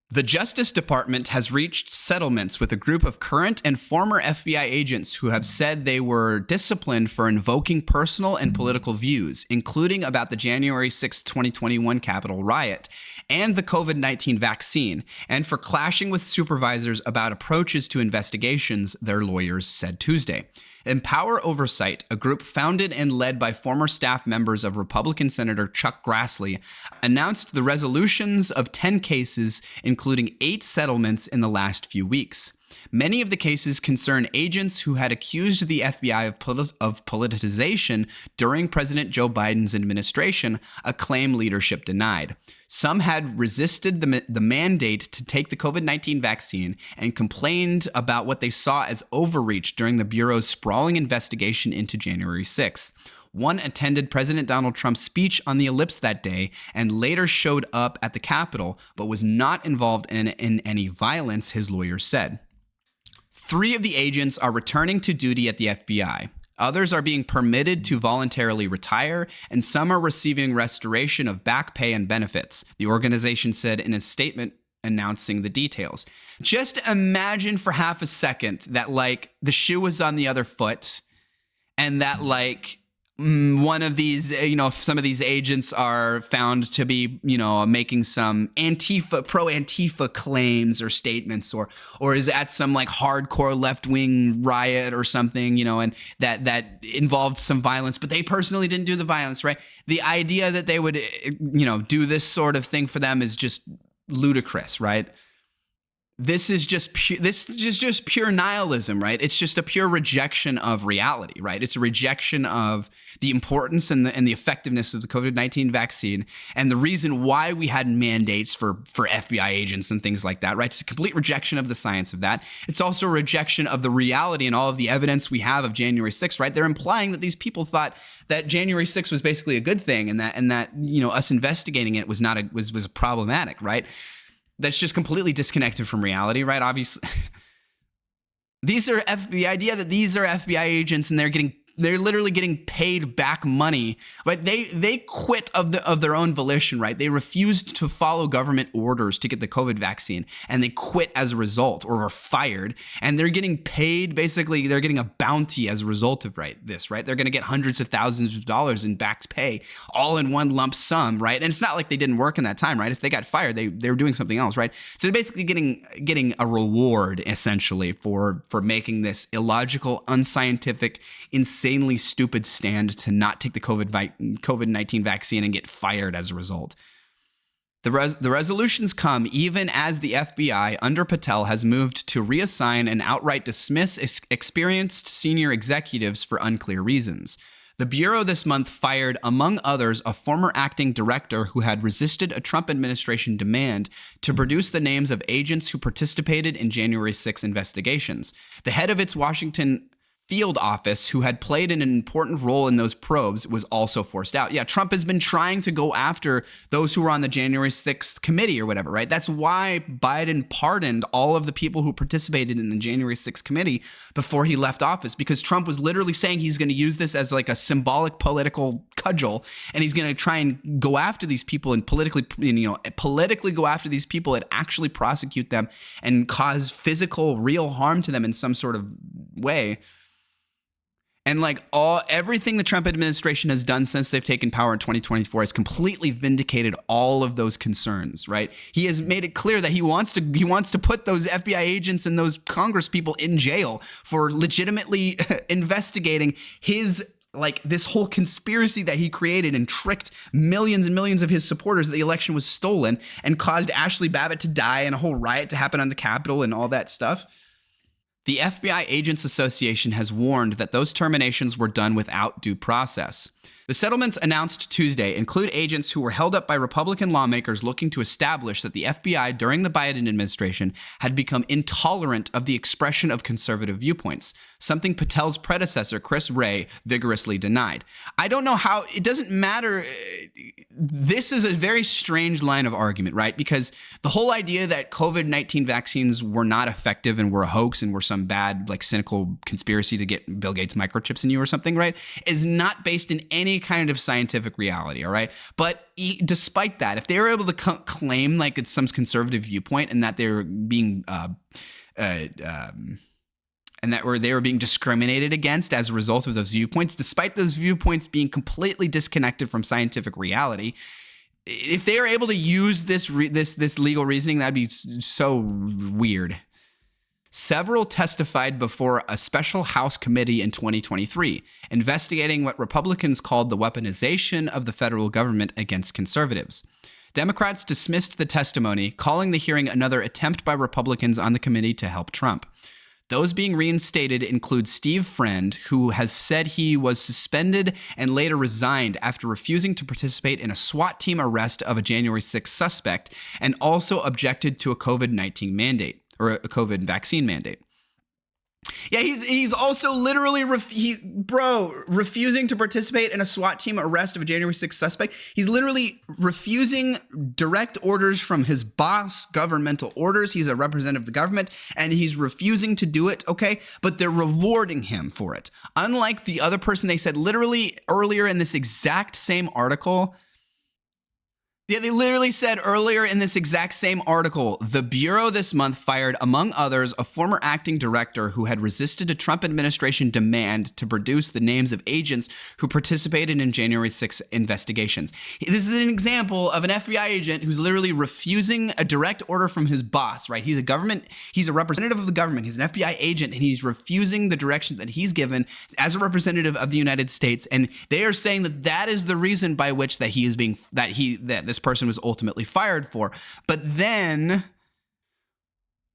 The Justice Department has reached settlements with a group of current and former FBI agents who have said they were disciplined for invoking personal and political views, including about the January 6, 2021 Capitol riot and the COVID-19 vaccine, and for clashing with supervisors about approaches to investigations, their lawyers said Tuesday. Empower Oversight, a group founded and led by former staff members of Republican Senator Chuck Grassley, announced the resolutions of 10 cases, including 8 settlements in the last few weeks. Many of the cases concern agents who had accused the FBI of politicization during President Joe Biden's administration, a claim leadership denied. Some had resisted the mandate to take the COVID-19 vaccine and complained about what they saw as overreach during the Bureau's sprawling investigation into January 6th. One attended President Donald Trump's speech on the ellipse that day and later showed up at the Capitol, but was not involved in any violence, his lawyers said. 3 of the agents are returning to duty at the FBI. Others are being permitted to voluntarily retire, and some are receiving restoration of back pay and benefits, the organization said in a statement announcing the details. Just imagine for half a second that, like, the shoe was on the other foot, and that, like, one of these, some of these agents are found to be, making some pro-Antifa claims or statements, or is at some like hardcore left-wing riot or something, and that involved some violence, but they personally didn't do the violence, right? The idea that they would, do this sort of thing for them is just ludicrous, right? this is just pure nihilism, right? It's just a pure rejection of reality, right? It's a rejection of the importance and the effectiveness of the COVID-19 vaccine and the reason why we had mandates for FBI agents and things like that, right? It's a complete rejection of the science of that. It's also a rejection of the reality and all of the evidence we have of January 6th, right? They're implying that these people thought that January 6th was basically a good thing and that us investigating it was was problematic, right? That's just completely disconnected from reality, right? Obviously, the idea that these are FBI agents and they're literally getting paid back money, but they quit of their own volition, right? They refused to follow government orders to get the COVID vaccine, and they quit as a result, or were fired, and they're getting paid. Basically, they're getting a bounty as a result of this, right? They're going to get hundreds of thousands of dollars in back pay, all in one lump sum, right? And it's not like they didn't work in that time, right? If they got fired, they were doing something else, right? So they're basically getting a reward essentially for making this illogical, unscientific, insanely stupid stand to not take the COVID-19 vaccine and get fired as a result. The resolutions come even as the FBI under Patel has moved to reassign and outright dismiss experienced senior executives for unclear reasons. The Bureau this month fired, among others, a former acting director who had resisted a Trump administration demand to produce the names of agents who participated in January 6 investigations. The head of its Washington field office, who had played an important role in those probes, was also forced out. Yeah, Trump has been trying to go after those who were on the January 6th committee or whatever, right? That's why Biden pardoned all of the people who participated in the January 6th committee before he left office, because Trump was literally saying he's going to use this as like a symbolic political cudgel, and he's going to try and go after these people and politically go after these people and actually prosecute them and cause physical, real harm to them in some sort of way. And everything the Trump administration has done since they've taken power in 2024 has completely vindicated all of those concerns, right? He has made it clear that he wants to put those FBI agents and those Congress people in jail for legitimately investigating his this whole conspiracy that he created and tricked millions and millions of his supporters that the election was stolen and caused Ashley Babbitt to die and a whole riot to happen on the Capitol and all that stuff. The FBI Agents Association has warned that those terminations were done without due process. The settlements announced Tuesday include agents who were held up by Republican lawmakers looking to establish that the FBI during the Biden administration had become intolerant of the expression of conservative viewpoints, something Patel's predecessor, Chris Wray, vigorously denied. I don't know how, it doesn't matter. This is a very strange line of argument, right? Because the whole idea that COVID-19 vaccines were not effective and were a hoax and were some bad, cynical conspiracy to get Bill Gates microchips in you or something, right, is not based in any kind of scientific reality, all right? But despite that, if they were able to claim it's some conservative viewpoint and that they're being and that they were being discriminated against as a result of those viewpoints, despite those viewpoints being completely disconnected from scientific reality, if they are able to use this legal reasoning, that'd be so weird. Several testified before a special House committee in 2023, investigating what Republicans called the weaponization of the federal government against conservatives. Democrats dismissed the testimony, calling the hearing another attempt by Republicans on the committee to help Trump. Those being reinstated include Steve Friend, who has said he was suspended and later resigned after refusing to participate in a SWAT team arrest of a January 6 suspect, and also objected to a COVID-19 mandate, or a COVID vaccine mandate. Yeah, he's also literally refusing to participate in a SWAT team arrest of a January 6th suspect. He's literally refusing direct orders from his boss, governmental orders. He's a representative of the government, and he's refusing to do it, okay? But they're rewarding him for it. Unlike the other person they said literally earlier in this exact same article. Yeah, they literally said earlier in this exact same article, the Bureau this month fired, among others, a former acting director who had resisted a Trump administration demand to produce the names of agents who participated in January 6 investigations. This is an example of an FBI agent who's literally refusing a direct order from his boss, right? He's a representative of the government. He's an FBI agent, and he's refusing the direction that he's given as a representative of the United States. And they are saying that that is the reason by which that this person was ultimately fired for. But then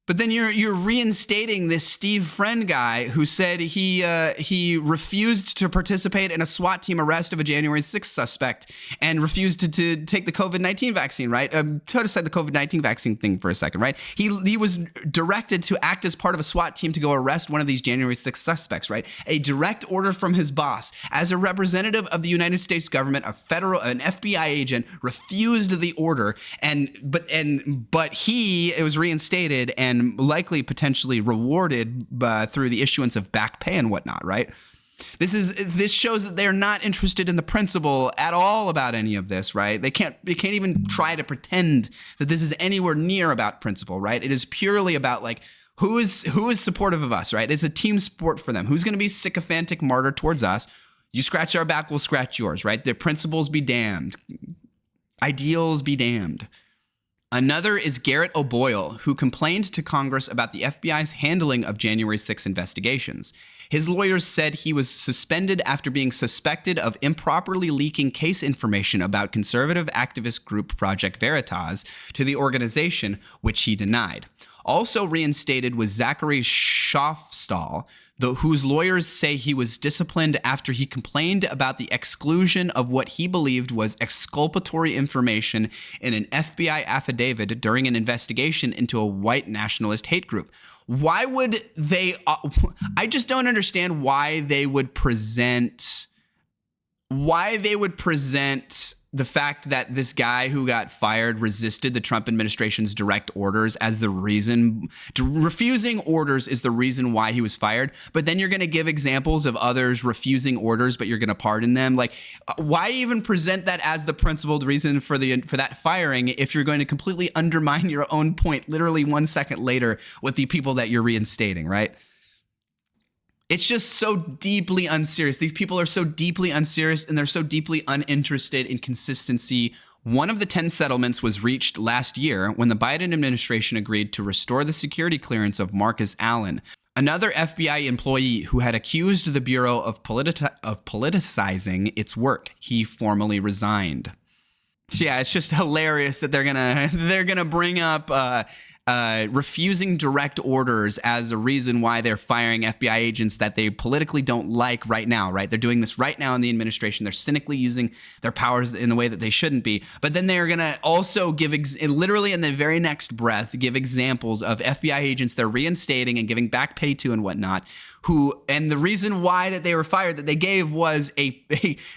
But then you're reinstating this Steve Friend guy who said he refused to participate in a SWAT team arrest of a January 6th suspect and refused to take the COVID-19 vaccine, right? Put aside the COVID-19 vaccine thing for a second, right? He was directed to act as part of a SWAT team to go arrest one of these January 6th suspects, right? A direct order from his boss. As a representative of the United States government, an FBI agent refused the order, but it was reinstated and likely potentially rewarded through the issuance of back pay and whatnot, right? This shows that they're not interested in the principle at all about any of this, right? They can't even try to pretend that this is anywhere near about principle, right? It is purely about like who is supportive of us, right? It's a team sport for them. Who's going to be sycophantic martyr towards us? You scratch our back, we'll scratch yours, right? Their principles be damned. Ideals be damned. Another is Garrett O'Boyle, who complained to Congress about the FBI's handling of January 6 investigations. His lawyers said he was suspended after being suspected of improperly leaking case information about conservative activist group Project Veritas to the organization, which he denied. Also reinstated was Zachary Schaufstall, whose lawyers say he was disciplined after he complained about the exclusion of what he believed was exculpatory information in an FBI affidavit during an investigation into a white nationalist hate group. Why would they? I just don't understand why they would present the fact that this guy who got fired resisted the Trump administration's direct orders as the reason. Refusing orders is the reason why he was fired. But then you're going to give examples of others refusing orders, but you're going to pardon them. Like, why even present that as the principled reason for that firing if you're going to completely undermine your own point literally 1 second later with the people that you're reinstating, right? It's just so deeply unserious. These people are so deeply unserious and they're so deeply uninterested in consistency. One of the 10 settlements was reached last year when the Biden administration agreed to restore the security clearance of Marcus Allen, another FBI employee who had accused the Bureau of politicizing its work. He formally resigned. So yeah, it's just hilarious that they're gonna bring up refusing direct orders as a reason why they're firing FBI agents that they politically don't like right now, right? They're doing this right now in the administration. They're cynically using their powers in the way that they shouldn't be. But then they're going to also give, literally in the very next breath, give examples of FBI agents they're reinstating and giving back pay to and whatnot, and the reason why that they were fired that they gave was a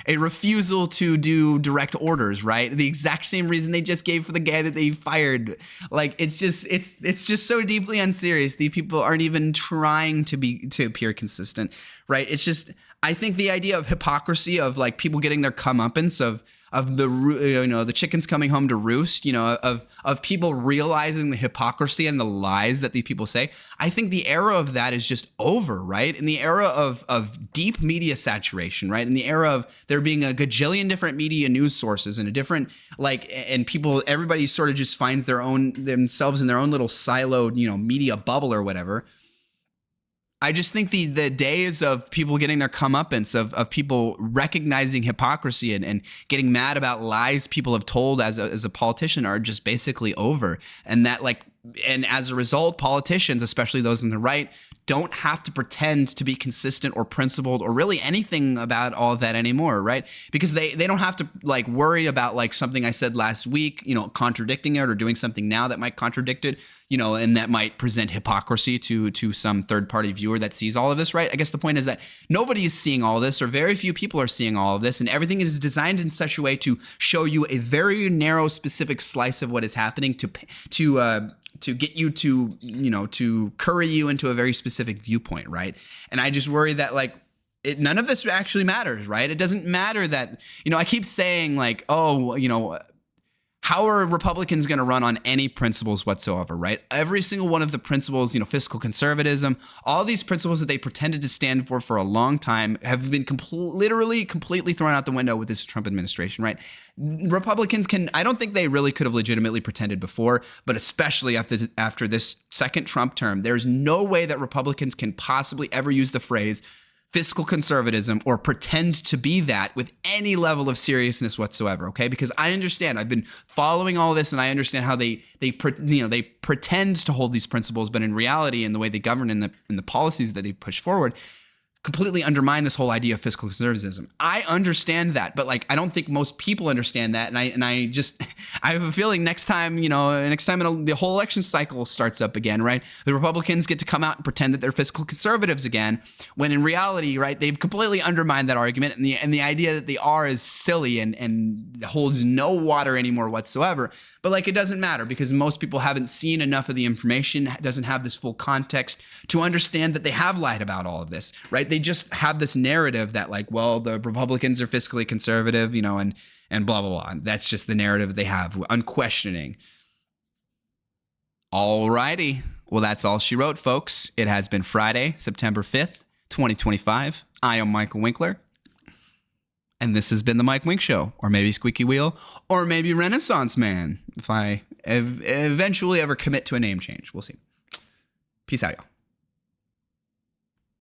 refusal to do direct orders, right? The exact same reason they just gave for the guy that they fired. Like, it's just so deeply unserious. These people aren't even trying to appear consistent, right? It's just, I think the idea of hypocrisy of like people getting their comeuppance of the chickens coming home to roost, of people realizing the hypocrisy and the lies that these people say. I think the era of that is just over, right? In the era of deep media saturation, right? In the era of there being a gajillion different media news sources and everybody sort of just finds themselves in their own little siloed, media bubble or whatever. I just think the days of people getting their comeuppance, of people recognizing hypocrisy and getting mad about lies people have told as a politician are just basically over. And as a result, politicians, especially those on the right, don't have to pretend to be consistent or principled or really anything about all of that anymore, right? Because they don't have to worry about something I said last week, contradicting it or doing something now that might contradict it, and that might present hypocrisy to some third party viewer that sees all of this, right? I guess the point is that nobody is seeing all of this, or very few people are seeing all of this, and everything is designed in such a way to show you a very narrow, specific slice of what is happening to get you to curry you into a very specific viewpoint, right? And I just worry that none of this actually matters, right? It doesn't matter that, I keep saying how are Republicans going to run on any principles whatsoever, right? Every single one of the principles, fiscal conservatism, all these principles that they pretended to stand for a long time have been literally completely thrown out the window with this Trump administration, right? Republicans I don't think they really could have legitimately pretended before, but especially after this second Trump term, there's no way that Republicans can possibly ever use the phrase fiscal conservatism or pretend to be that with any level of seriousness whatsoever, okay? Because I understand, I've been following all this, and I understand how they pretend to hold these principles, but in reality, in the way they govern, in the policies that they push forward, completely undermine this whole idea of fiscal conservatism. I understand that, but like, I don't think most people understand that. And I have a feeling next time the whole election cycle starts up again, right? The Republicans get to come out and pretend that they're fiscal conservatives again, when in reality, right, they've completely undermined that argument. And the idea that they are is silly and holds no water anymore whatsoever. But like, it doesn't matter, because most people haven't seen enough of the information, doesn't have this full context to understand that they have lied about all of this, right? They just have this narrative that like, well, the Republicans are fiscally conservative, and blah, blah, blah. That's just the narrative they have, unquestioning. All righty. Well, that's all she wrote, folks. It has been Friday, September 5th, 2025. I am Michael Winkler. And this has been the Mike Wink Show, or maybe Squeaky Wheel, or maybe Renaissance Man, if I eventually ever commit to a name change. We'll see. Peace out, y'all.